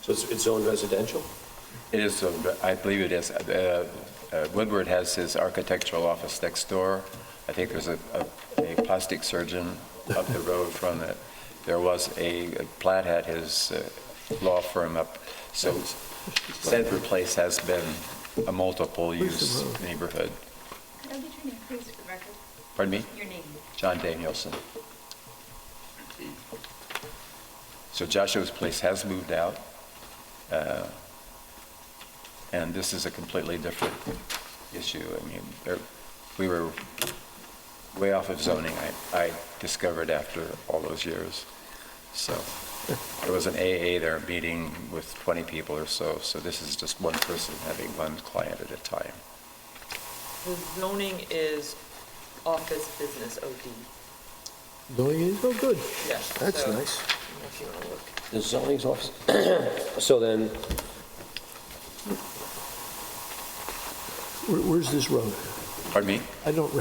it's zoned residential? It is, I believe it is. Woodward has his architectural office next door. I think there's a plastic surgeon up the road from it. There was Platt had his law firm up. So Sedgwick Place has been a multiple-use neighborhood. Could I get your name, please, for the record? Pardon me? Your name. John Danielson. So Joshua's place has moved out, and this is a completely different issue. I mean, we were way off of zoning, I discovered after all those years. So there was an AA there meeting with 20 people or so this is just one person having one client at a time. The zoning is office business OD. Zoning is, oh, good. Yes. That's so, nice. If you want to look. The zoning's office? So then, Where's this road? Pardon me? I don't.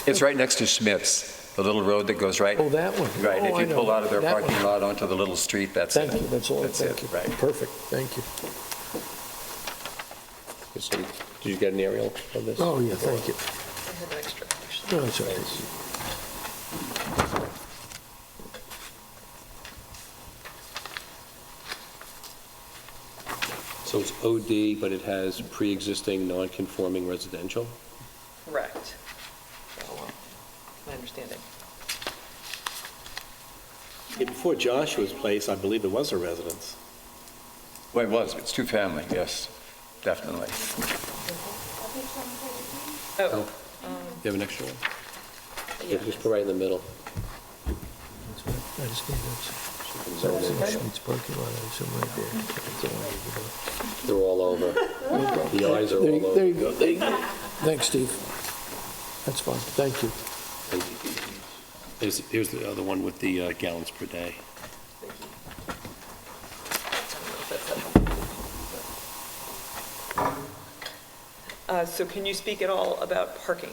It's right next to Schmidt's, the little road that goes right. Oh, that one. Right, Oh, if I you know. pull out of their That parking one. lot onto the little street, that's it. Thank you, that's all, That's thank it, you. right. Perfect, thank you. so did you get an aerial of this? Oh, yeah, thank you. I have an extra, actually. No, it's all right. So it's OD, but it has pre-existing non-conforming residential? Correct. So, my understanding. Before Joshua's place, I believe there was a residence. Well, it was, it's two-family, yes, definitely. Oh, You have an extra one? yeah. Just put right in the middle. That's right. I just need that. Schmidt's parking lot, I assume right there. That's all I need to know. They're all over. The eyes are There all you over. go, there you go. Thanks, Steve. That's fine, thank you. Here's the other one with the gallons per day. So can you speak at all about parking?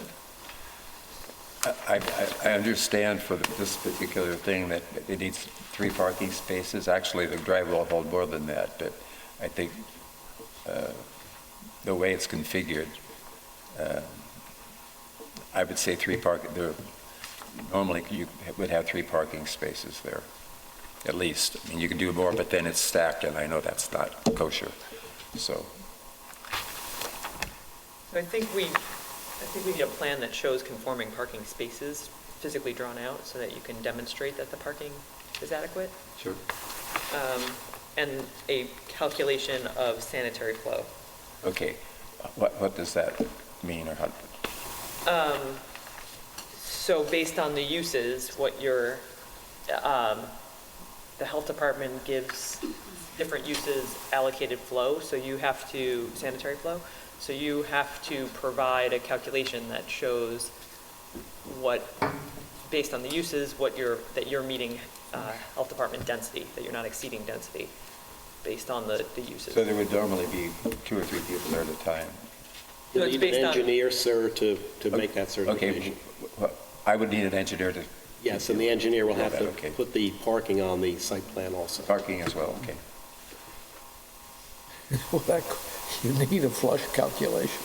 I understand for this particular thing that it needs 3 parking spaces. Actually, the drive will hold more than that, but I think the way it's configured, I would say 3 normally you would have 3 parking spaces there, at least. I mean, you can do more, but then it's stacked, and I know that's not kosher, so. I think we need a plan that shows conforming parking spaces physically drawn out so that you can demonstrate that the parking is adequate. Sure. And a calculation of sanitary flow. Okay. What does that mean, or how? So based on the uses, what your the health department gives different uses allocated flow, so you have to, sanitary flow, so you have to provide a calculation that shows what, based on the uses, that you're meeting health department density, that you're not exceeding density based on the uses. So there would normally be 2 or 3 people there at a time. No, You it's need based an on- engineer, sir, to make that Okay, certification. well, I would need an engineer to Yes, and the engineer will have to Okay. put the parking on the site plan also. parking as well, okay. Well, you need a flush calculation,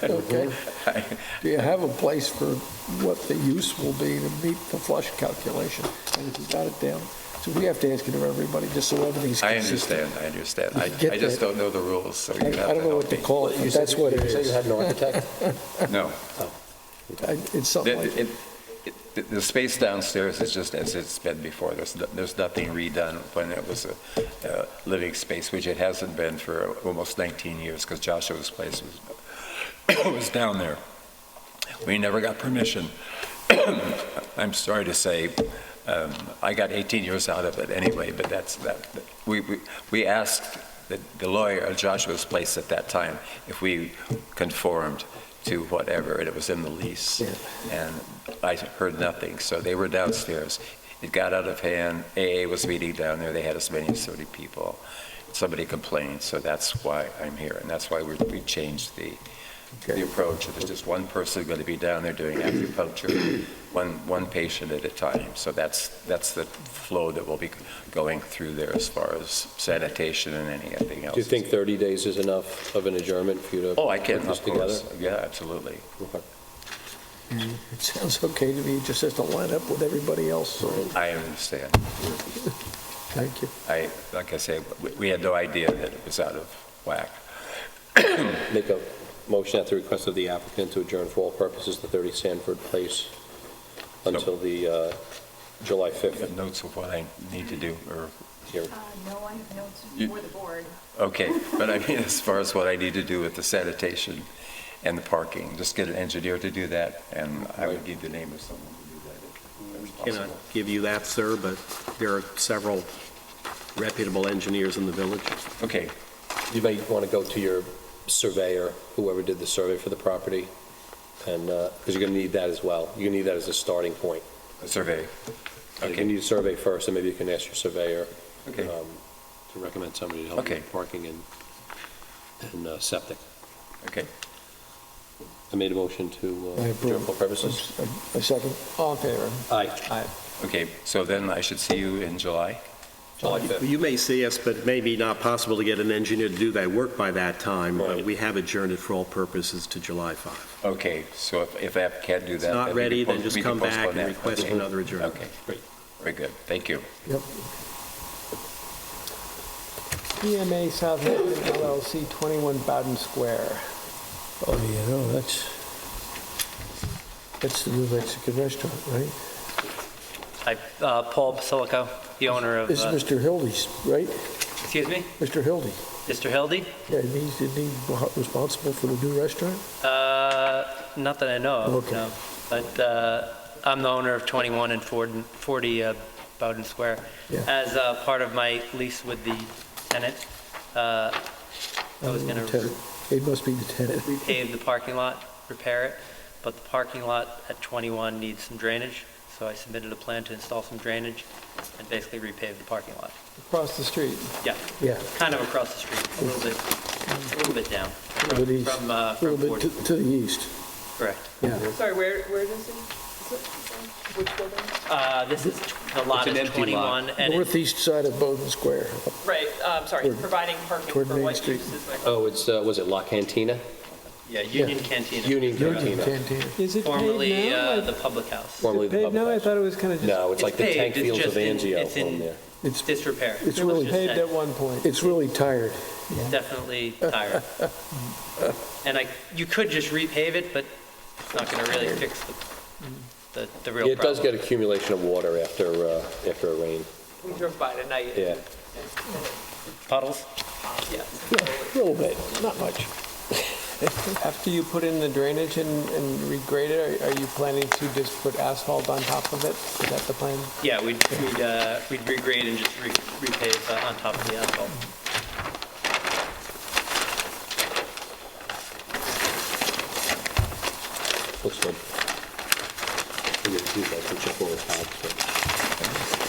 okay? Do you have a place for what the use will be to meet the flush calculation? And if you got it down, so we have to ask it of everybody, just so everything's I consistent. understand. You get I just that. don't know the rules, so I you have to I don't know what help to me. call it, but that's what it You say you is. had an architect? No. It's something like that. The space downstairs is just as it's been before. There's nothing redone when it was a living space, which it hasn't been for almost 19 years, because Joshua's place was down there. We never got permission. I'm sorry to say, I got 18 years out of it anyway, but that's that. We asked the lawyer at Joshua's place at that time if we conformed to whatever, and it was in the lease. And I heard nothing, so they were downstairs. It got out of hand. AA was meeting down there. They had as many as 30 people. Somebody complained, so that's why I'm here, and that's why we changed the approach. There's just one person going to be down there doing acupuncture, one patient at a time. So that's the flow that will be going through there as far as sanitation and anything else. Do you think 30 days is enough of an adjournment for you to Oh, I can, put this of course. together? Yeah, absolutely. It sounds okay to me, it just has to line up with everybody else, so, I understand. thank you. Like I say, we had no idea that it was out of whack. Make a motion at the request of the applicant to adjourn for all purposes the 30 Sanford Place until the July You 5th have notes of what I need to do, or hearing. No, I have notes You- for the board. okay, but I mean, as far as what I need to do with the sanitation and the parking, just get an engineer to do that, and I would need the name of someone to do that. if that's Cannot possible. give you that, sir, but there are several reputable engineers in the village. Okay, You may want to go to your surveyor, whoever did the survey for the property, and, because you're going to need that as well. You're going to need that as a starting point. a survey. You need a survey first, and maybe you can ask your surveyor Okay. to recommend somebody to help you Okay. with parking and septic. Okay. I made a motion to I adjourn approve. for purposes. A second, all in favor? Aye. Okay, so then I should see you in July? July 5th. You may see us, but it may be not possible to get an engineer to do that work by that time. Right. We have adjourned it for all purposes to July 5. Okay, so if I can't do that. It's not then we ready, can then just we can come back postpone and that. request Okay. another adjournment. Okay, Great. very good, thank you. Yep. EMA Southampton LLC, 21 Bowden Square. Oh, you know, that's the New Mexican restaurant, right? Hi, Paul Basilico, the owner of, This is Mr. Hildy's, right? excuse me, Mr. Hildy. Mr. Hildy? Yeah, isn't he responsible for the new restaurant? Not that I know of, Okay. no. But I'm the owner of 21 and 40 Bowden Square. Yeah. As part of my lease with the tenant, I was going to Tenant. It must be the tenant. repave the parking lot, repair it, but the parking lot at 21 needs some drainage, so I submitted a plan to install some drainage and basically repave the parking lot. Across the street. Yeah, Yeah, kind of across the street, a little bit down. a little bit east, From a little bit 40, to the east. correct. Yeah. Sorry, where does it, which building? This is, the lot It's an is empty lot. 21, and it- Northeast side of Bowden Square. Right, sorry, Toward- providing parking toward for Main what Street. uses? Like- Oh, it's, was it La Cantina? yeah, Union Cantina. Union Union Cantina. Cantina. Is it Formerly paid now? the public house. Formerly Is the it paid public now? I house. thought it was kind of just... No, it's like the paid, tank it's fields of just in- Angio it's in- on there. It's Disrepair. It's It was really just Paved at one point. It's really tired. Definitely tired. And you could just repave it, but it's not going to really fix the real problem. Yeah, it does get accumulation of water after a rain. We drove by tonight. Yeah. Puddles? Yeah. Yeah, a little bit, not much. After you put in the drainage and regrade it, are you planning to just put asphalt on top of it? Is that the plan? Yeah, we'd regrade and just repave on top of the asphalt. Looks good. We're gonna do that, put your forward top, so.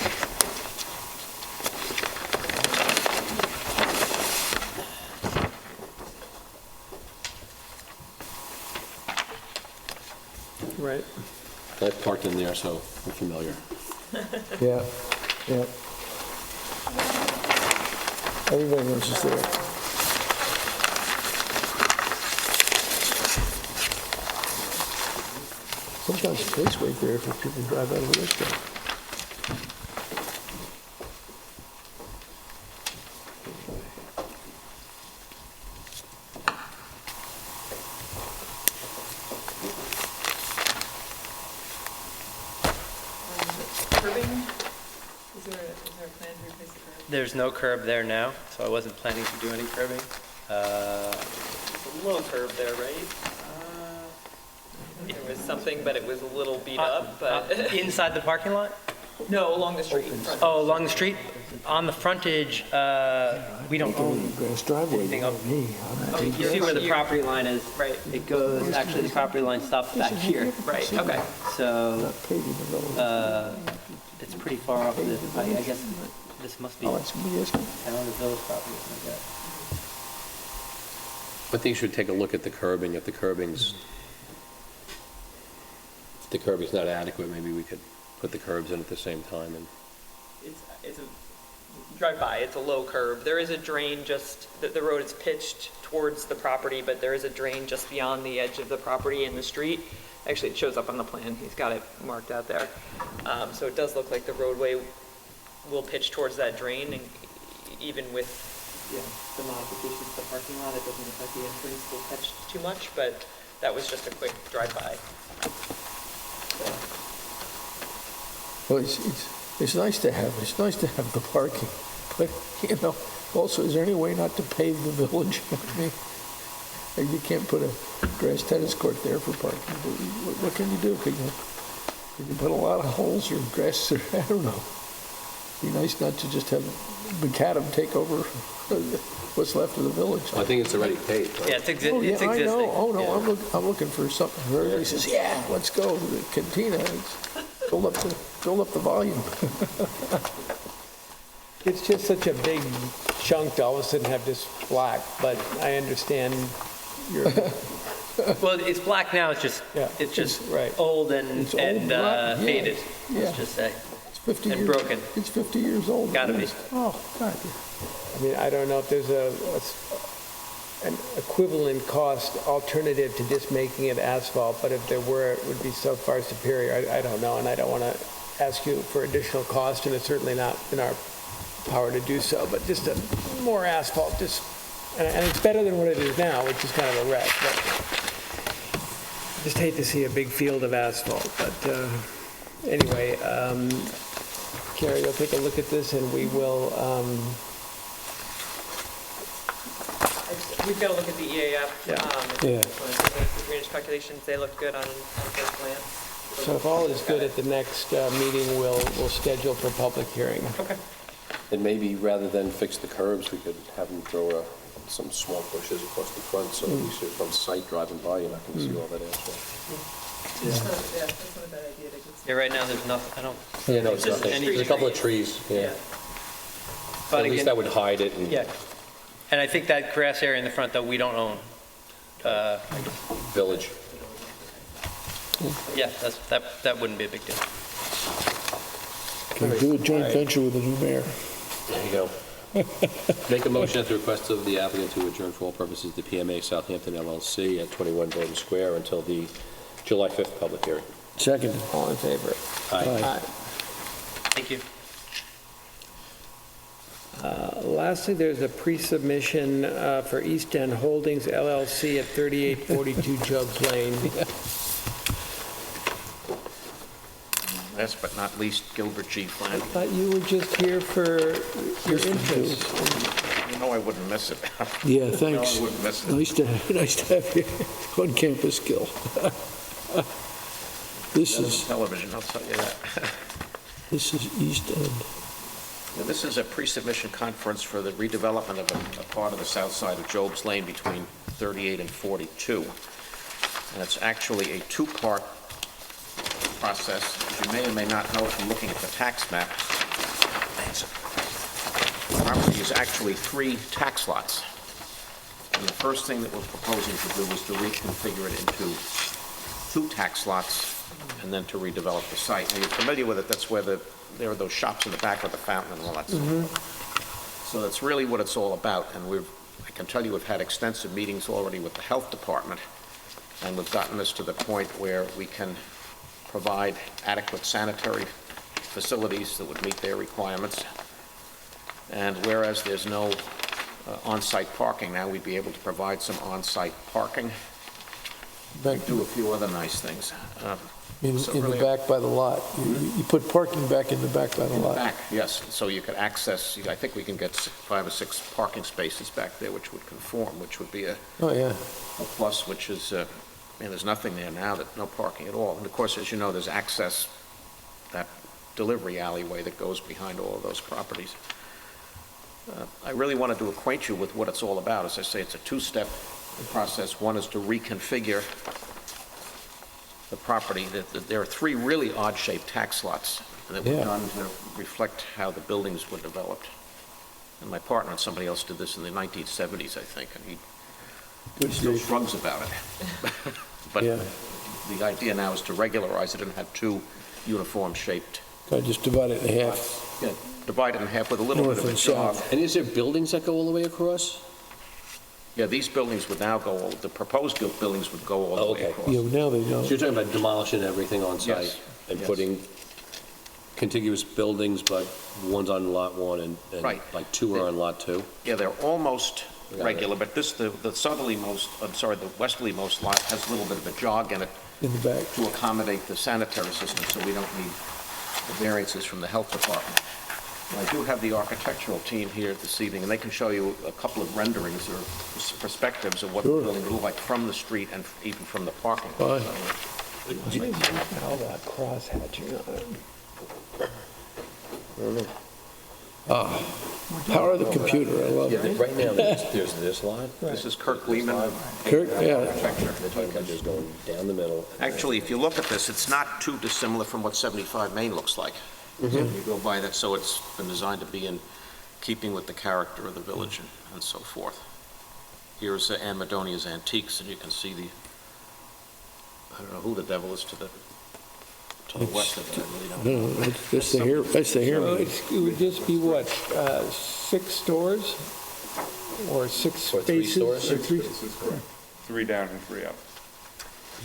Right. I've parked in there, so I'm familiar. Yeah, yeah. Everybody knows it's there. Sometimes police wait there for people to drive out of the restaurant. Curbing? Is there a plan to replace the curb? There's no curb there now, so I wasn't planning to do any curbing. It's a low curb there, right? There was something, but it was a little beat up, but... Inside the parking lot? No, along the street. Oh, along the street? On the frontage, we don't own Grass driveway, anything up. me. You see where the property line is? Right. It goes, actually, the property line stops back here. Right, okay. So, Not paid even though. it's pretty far off the, I guess this must be Oh, town it's BS. or village property, something like that. I think you should take a look at the curbing. If the curbing's not adequate, maybe we could put the curbs in at the same time. And It's a, drive by, it's a low curb. There is a drain just, the road is pitched towards the property, but there is a drain just beyond the edge of the property in the street. Actually, it shows up on the plan. He's got it marked out there. So it does look like the roadway will pitch towards that drain, and even with, the modifications to the parking lot, it doesn't affect the entrance will catch too much, but that was just a quick drive-by. Well, it's nice to have the parking, but, also, is there any way not to pave the village? I mean, you can't put a grass tennis court there for parking. What can you do? Can you put a lot of holes or grass, or, I don't know. Be nice not to just have macadam take over what's left of the village. I think it's already paved, right? Yeah, it's Oh, yeah, existing. I know. Oh, no, Yeah. I'm looking for something. Everybody says, yeah, let's go. The cantina, build up the volume. It's just such a big chunk to all of a sudden have this black, but I understand your, Well, it's black now, it's just Yeah, right. old and It's old, black, yeah. faded, Yeah. let's just say. It's 50 And years. broken. It's 50 years old. at Gotta be. least. Oh, God. I mean, I don't know if there's an equivalent cost alternative to just making it asphalt, but if there were, it would be so far superior. I don't know, and I don't want to ask you for additional cost, and it's certainly not in our power to do so, but just more asphalt, and it's better than what it is now, which is kind of a wreck, but just hate to see a big field of asphalt, but anyway, Carrie, you'll take a look at this, and we will, We've got to look at the EAF. Yeah. Yeah. The drainage calculations, they look good on first glance. so if all is good at the next meeting, we'll schedule for public hearing. Okay. And maybe rather than fix the curbs, we could have them throw some small bushes across the front, so at least you're from sight driving by, you're not going to see all that asphalt. Yeah, that's not a bad idea to consider. Yeah, right now, there's nothing, I don't, Yeah, no, it's Just nothing. street There's a couple of trees. trees, yeah. But At least again- that would hide it. And yeah. And I think that grass area in the front, though, we don't own. Village. Yeah, that wouldn't be a big deal. Can we do a joint venture with the new mayor? There you go. Make a motion at the request of the applicant to adjourn for all purposes the PMA Southampton LLC at 21 Bowden Square until the July 5th public hearing. Second. All in favor? Aye. Thank you. Lastly, there's a pre-submission for East End Holdings LLC at 3842 Jobs Lane. Last but not least, Gilbert G. I Flanagan. thought you were just here for your interest. know I wouldn't miss it. Yeah, No, thanks. I wouldn't miss it. Nice to have you on campus, Gil. This Better is, than television, I'll tell you that. this is East End. Now, this is a pre-submission conference for the redevelopment of a part of the south side of Job's Lane between 38 and 42. And it's actually a two-part process. As you may or may not know from looking at the tax map, the property is actually 3 tax lots. And the first thing that we're proposing to do is to reconfigure it into 2 tax lots and then to redevelop the site. Now, you're familiar with it, that's where there are those shops in the back with the fountain and all that stuff. So that's really what it's all about, and I can tell you we've had extensive meetings already with the health department, and we've gotten this to the point where we can provide adequate sanitary facilities that would meet their requirements. And whereas there's no on-site parking now, we'd be able to provide some on-site parking. Do a few other nice things. In the back by the lot. You put parking back in the back by the lot. Back, yes, so you could access, I think we can get 5 or 6 parking spaces back there which would conform, which would be a plus, which is, there's nothing there now, no parking at all. And of course, as you know, there's access, that delivery alleyway that goes behind all of those properties. I really wanted to acquaint you with what it's all about. As I say, it's a 2-step process. One is to reconfigure the property. There are 3 really odd-shaped tax lots that were done to reflect how the buildings were developed. And my partner and somebody else did this in the 1970s, I think, and he still shrugs about it. But the idea now is to regularize it and have 2 uniform-shaped. I just divide it in half. Yeah, divide it in half with a little bit of a jog. And is there buildings that go all the way across? Yeah, these buildings would now go, the proposed buildings would go all the way across. Yeah, now they don't. So you're talking about demolishing everything on site? Yes. And putting contiguous buildings, but one's on lot 1 and Right. like 2 are on lot 2? Yeah, they're almost regular, but the westerlymost lot has a little bit of a jog in it In the back. to accommodate the sanitary system, so we don't need the variances from the health department. And I do have the architectural team here this evening, and they can show you a couple of renderings or perspectives of what the building would look like from the street and even from the parking lot. All that cross-hatching on it. Power of the computer, I love Yeah, it. right now, there's this lot. This is Kirk Lehman. Kirk, yeah. They're talking about just going down the middle. Actually, if you look at this, it's not too dissimilar from what 75 Main looks like. You go by that, so it's been designed to be in keeping with the character of the village and so forth. Here's Ann Madonia's Antiques, and you can see I don't know who the devil is to the west of it, I really don't know. No, that's the hair, that's the hair. So it would just be what, 6 stores? Or 6 Or 3 spaces? stores? Or 3 3 down and 3 up.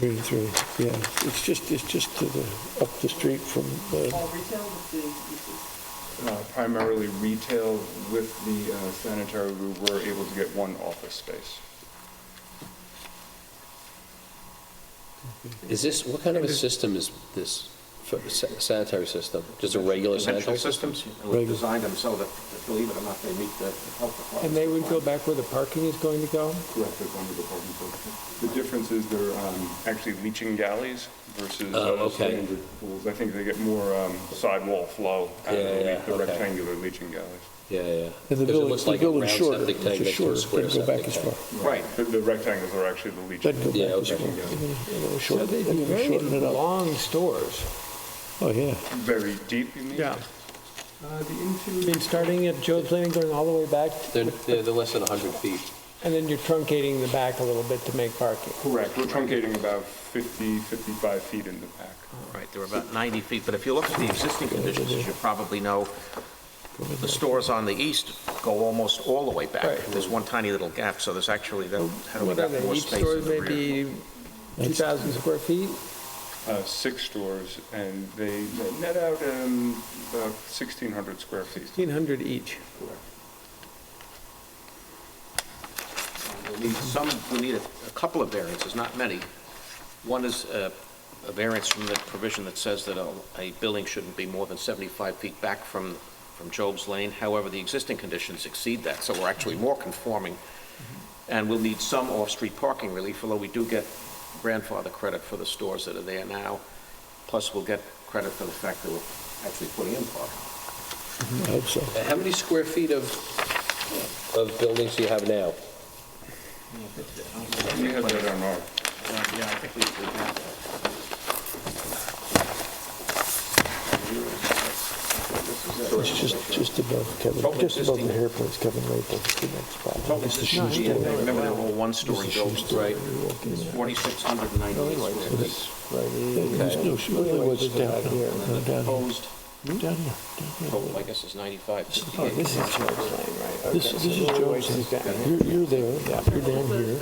3 and 3, yeah. It's just to the, up the street from the, Primarily retail. With the sanitary, we were able to get 1 office space. Is this, what kind of a system is this sanitary system? Just a regular sanitary system? Systems, and we've designed them so that, believe it or not, they meet the health department. And they would go back where the parking is going to go? Correct, that's under the parking code. The difference is they're actually leaching galleys versus standard pools. I think they get more sidewall flow out of the rectangular leaching galleys. Yeah. and the Because it building, looks the like a building's round shorter. septic tank It's next to a shorter, square doesn't go back septic as far. tank. Right. The rectangles are actually the leaching. Doesn't go Yeah, back as okay. far. It'll So shorten- they'd be it'll very shorten it up. long stores. Oh, yeah. Very deep, you mean? Yeah. I mean, starting at Job's Lane and going all the way back, They're less than 100 feet. and then you're truncating the back a little bit to make parking. Correct. We're truncating about 50, 55 feet in the back. Right, they're about 90 feet, but if you look at the existing conditions, as you probably know, the stores on the east go almost all the way back. Right. There's one tiny little gap, so there's actually, how do we What are have they, more each space store in the rear? maybe 2,000 square feet? 6 stores, and they net out about 1,600 square feet. 1,500 each. We need a couple of variances, not many. One is a variance from the provision that says that a building shouldn't be more than 75 feet back from from Job's Lane. However, the existing conditions exceed that, so we're actually more conforming. And we'll need some off-street parking relief, although we do get grandfather credit for the stores that are there now. Plus, we'll get credit for the fact that we're actually putting in parking. I hope so. How many square feet of buildings do you have now? We have that on our, Yeah, I think we have that. It's just above Kevin, just above the hair place, Kevin Maple, the next spot. It's the shoe Yeah, store. remember they were all one-story It's the shoe buildings, store. right? You walk in there. 4,698 square feet. There's no shoe, well, there was down here, down here. Proposed, Down here. total, I guess, is 95. This is Joe's Lane, right? This is Joe's. You're there, you're down here.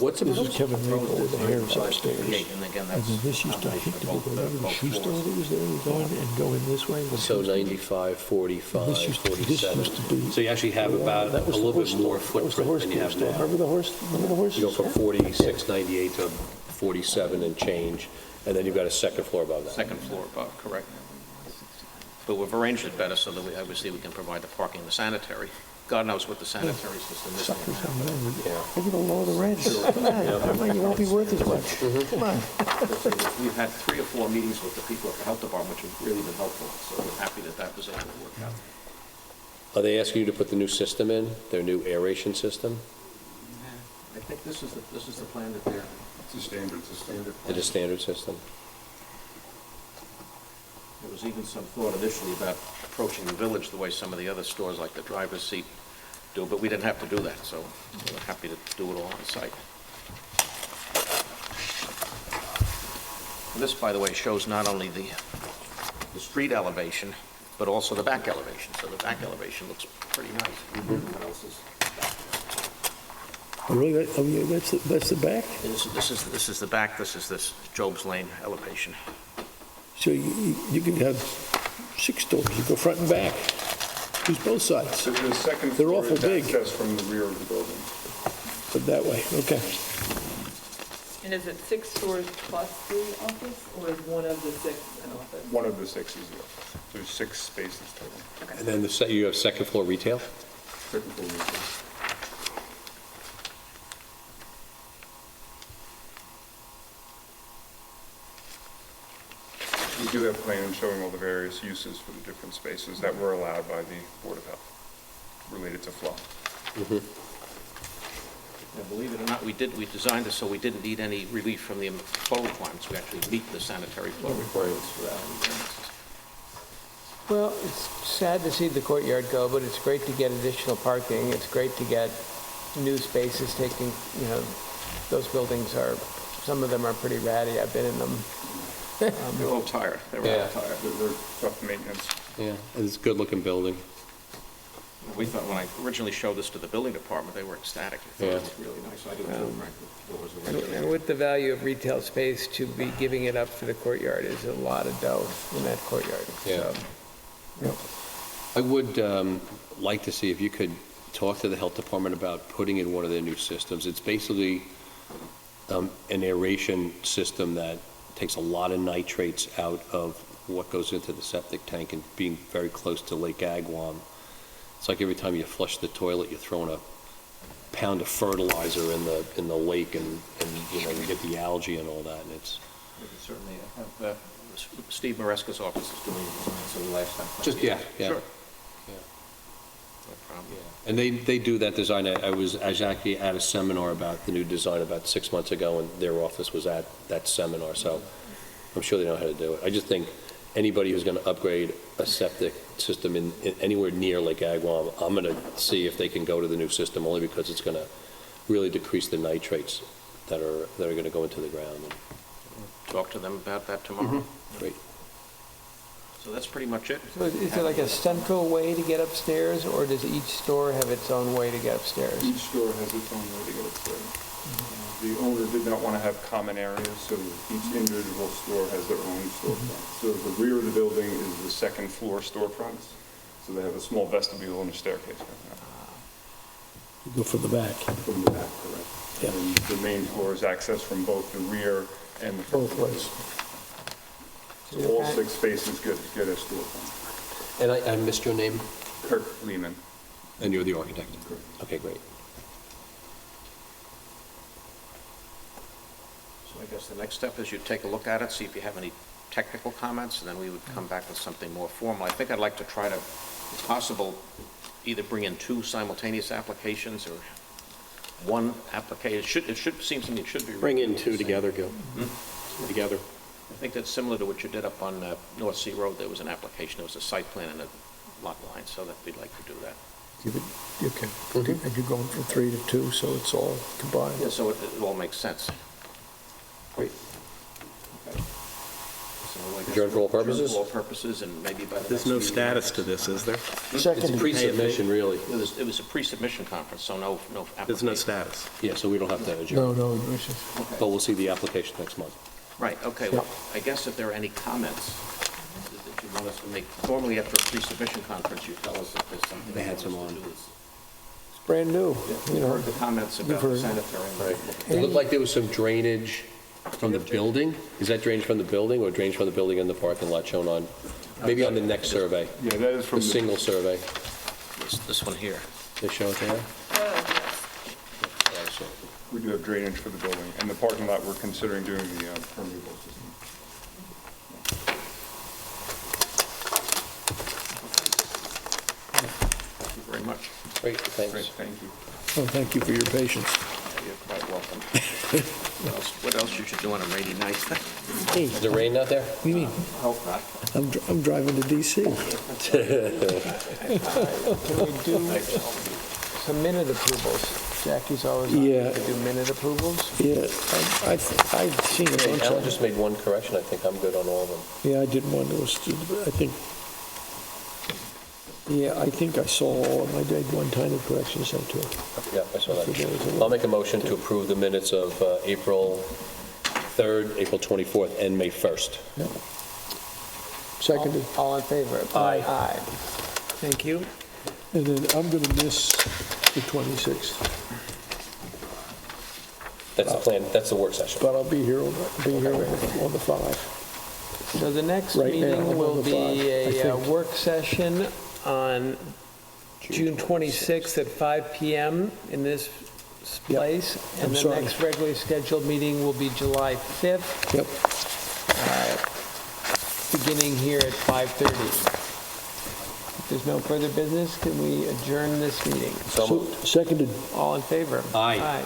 What's This is Kevin Maple with the hairs upstairs. And again, And that's then this used to, I think, to be the shoe store that was there, you go in and go in this way. So 95, 45, This used to 47. be. So you actually have about a That was the little horse bit more store. That was the footprint horse than you have store. now. Remember the horse You go from store? 4698 to 47 and change, and then you've got a second floor above that. second floor above, correct. But we've arranged it better so that we, obviously, we can provide the parking and the sanitary. God knows what the sanitary system is. Suckers, maybe they'll lower the rents. Come on, you won't be worth as much. Come on. We've had 3 or 4 meetings with the people at the health department, which have really been helpful, so we're happy that that was able to work out. Are they asking you to put the new system in, their new aeration system? I think this is the plan that they're. it's a standard system. It's a standard system? There was even some thought initially about approaching the village the way some of the other stores like the driver's seat do, but we didn't have to do that, so we're happy to do it all on site. This, by the way, shows not only the street elevation, but also the back elevation. So the back elevation looks pretty nice. What else is? Oh, really? Oh, yeah, that's the back? This is the back, this is this Job's Lane elevation. So you can have 6 stores, you go front and back, use both sides, So the second They're floor awful is big. access from the rear of the building. but that way, okay. And is it 6 stores plus the office, or is one of the 6 an office? One of the 6 is the office. There's 6 spaces total. And then you have second floor retail? Second floor retail. We do have plans showing all the various uses for the different spaces that were allowed by the Board of Health related to flow. Now, believe it or not, we designed this so we didn't need any relief from the flow requirements. We actually meet the sanitary flow requirements for that. Well, it's sad to see the courtyard go, but it's great to get additional parking. It's great to get new spaces taking, those buildings are, some of them are pretty ratty. I've been in them. They're a little tired. They're a little tired. They're tough maintenance. Yeah, and it's a good-looking building. We thought, when I originally showed this to the building department, they were ecstatic. They thought it was really nice. I do too, frankly. It was a regular- And with the value of retail space, to be giving it up for the courtyard is a lot of dough in that courtyard. Yeah. So, I would like to see if you could talk to the health department about putting in one of their new systems. It's basically an aeration system that takes a lot of nitrates out of what goes into the septic tank, and being very close to Lake Agawam. It's like every time you flush the toilet, you're throwing a pound of fertilizer in the lake, and you get the algae and all that, and it's... We can certainly have, Steve Maresca's office is doing the design, so the lifestyle. Just, yeah. Sure. Yeah. No problem. And they do that design. I was actually at a seminar about the new design about 6 months ago, and their office was at that seminar, so I'm sure they know how to do it. I just think anybody who's going to upgrade a septic system in anywhere near Lake Agawam, I'm going to see if they can go to the new system, only because it's going to really decrease the nitrates that are going to go into the ground. Talk to them about that tomorrow. Great. So that's pretty much it. So is there like a central way to get upstairs, or does each store have its own way to get upstairs? Each store has its own way to get upstairs. The owner did not want to have common areas, so each individual store has their own storefront. So the rear of the building is the second floor storefronts. So they have a small vestibule and a staircase. You go from the back. From the back, correct. Yeah. And the main floor is accessed from both the rear and the front. Both ways. So all 6 spaces get a storefront. And I missed your name, Kirk Lehman. and you're the architect? Okay, great. So I guess the next step is you take a look at it, see if you have any technical comments, and then we would come back with something more formal. I think I'd like to try to, if possible, either bring in 2 simultaneous applications or 1 application. It should seem to me it should be. Bring in 2 together, Gil. Together. I think that's similar to what you did up on North Sea Road. There was an application, there was a site plan and a lot line, so that we'd like to do that. Okay. And you're going from 3 to 2, so it's all combined. Yeah, so it all makes sense. Great. Okay. So I guess Adjourn for all adjourn purposes? For all purposes, and maybe by the There's next no meeting- status to this, is there? It's a pre-submission, really. It was a pre-submission conference, so no application. There's no status. Yeah, so we don't have to adjourn. No, But we'll see the application next month. Right, okay, well, I guess if there are any comments that you want us to make, normally after a pre-submission conference, you tell us if there's something. They had you some want us on. to do. It's brand new. You've heard the comments about the sanitary. Right. It looked like there was some drainage from the building. Is that drainage from the building or drainage from the building and the parking lot shown on, maybe on the next survey? Yeah, that is from The the... single survey. This one here. They show it there? We do have drainage for the building, and the parking lot, we're considering doing the permeable system. Thank you very much. Great, thanks. Great, thank you. Well, thank you for your patience. You're quite welcome. What else you should do on a rainy night? Hey, Is it raining out there? what do you mean? Hope not. I'm driving to DC. Can we do some minute approvals? Jackie's always Yeah. on to do minute approvals. Yeah, I've seen a bunch Alan of just made one correction. I think I'm good on all of them. Yeah, I did one that was, I think I saw all of them. I did one tiny correction sent to her. Yeah, I saw There was a that. little- I'll make a motion to approve the minutes of April 3rd, April 24th, and May 1st. Seconded. All in favor? Aye. Aye. Thank you. And then I'm going to miss the 26th, That's the plan, that's the work session. but I'll be here on the 5. So the next Right now, I'm meeting on will the be five, I a think. work session on June 26th at 5 PM in this place. I'm And the sorry. next regularly scheduled meeting will be July 5th, Yep. beginning here at 5:30. If there's no further business, can we adjourn this meeting? So moved. Seconded. All in favor? Aye. Aye.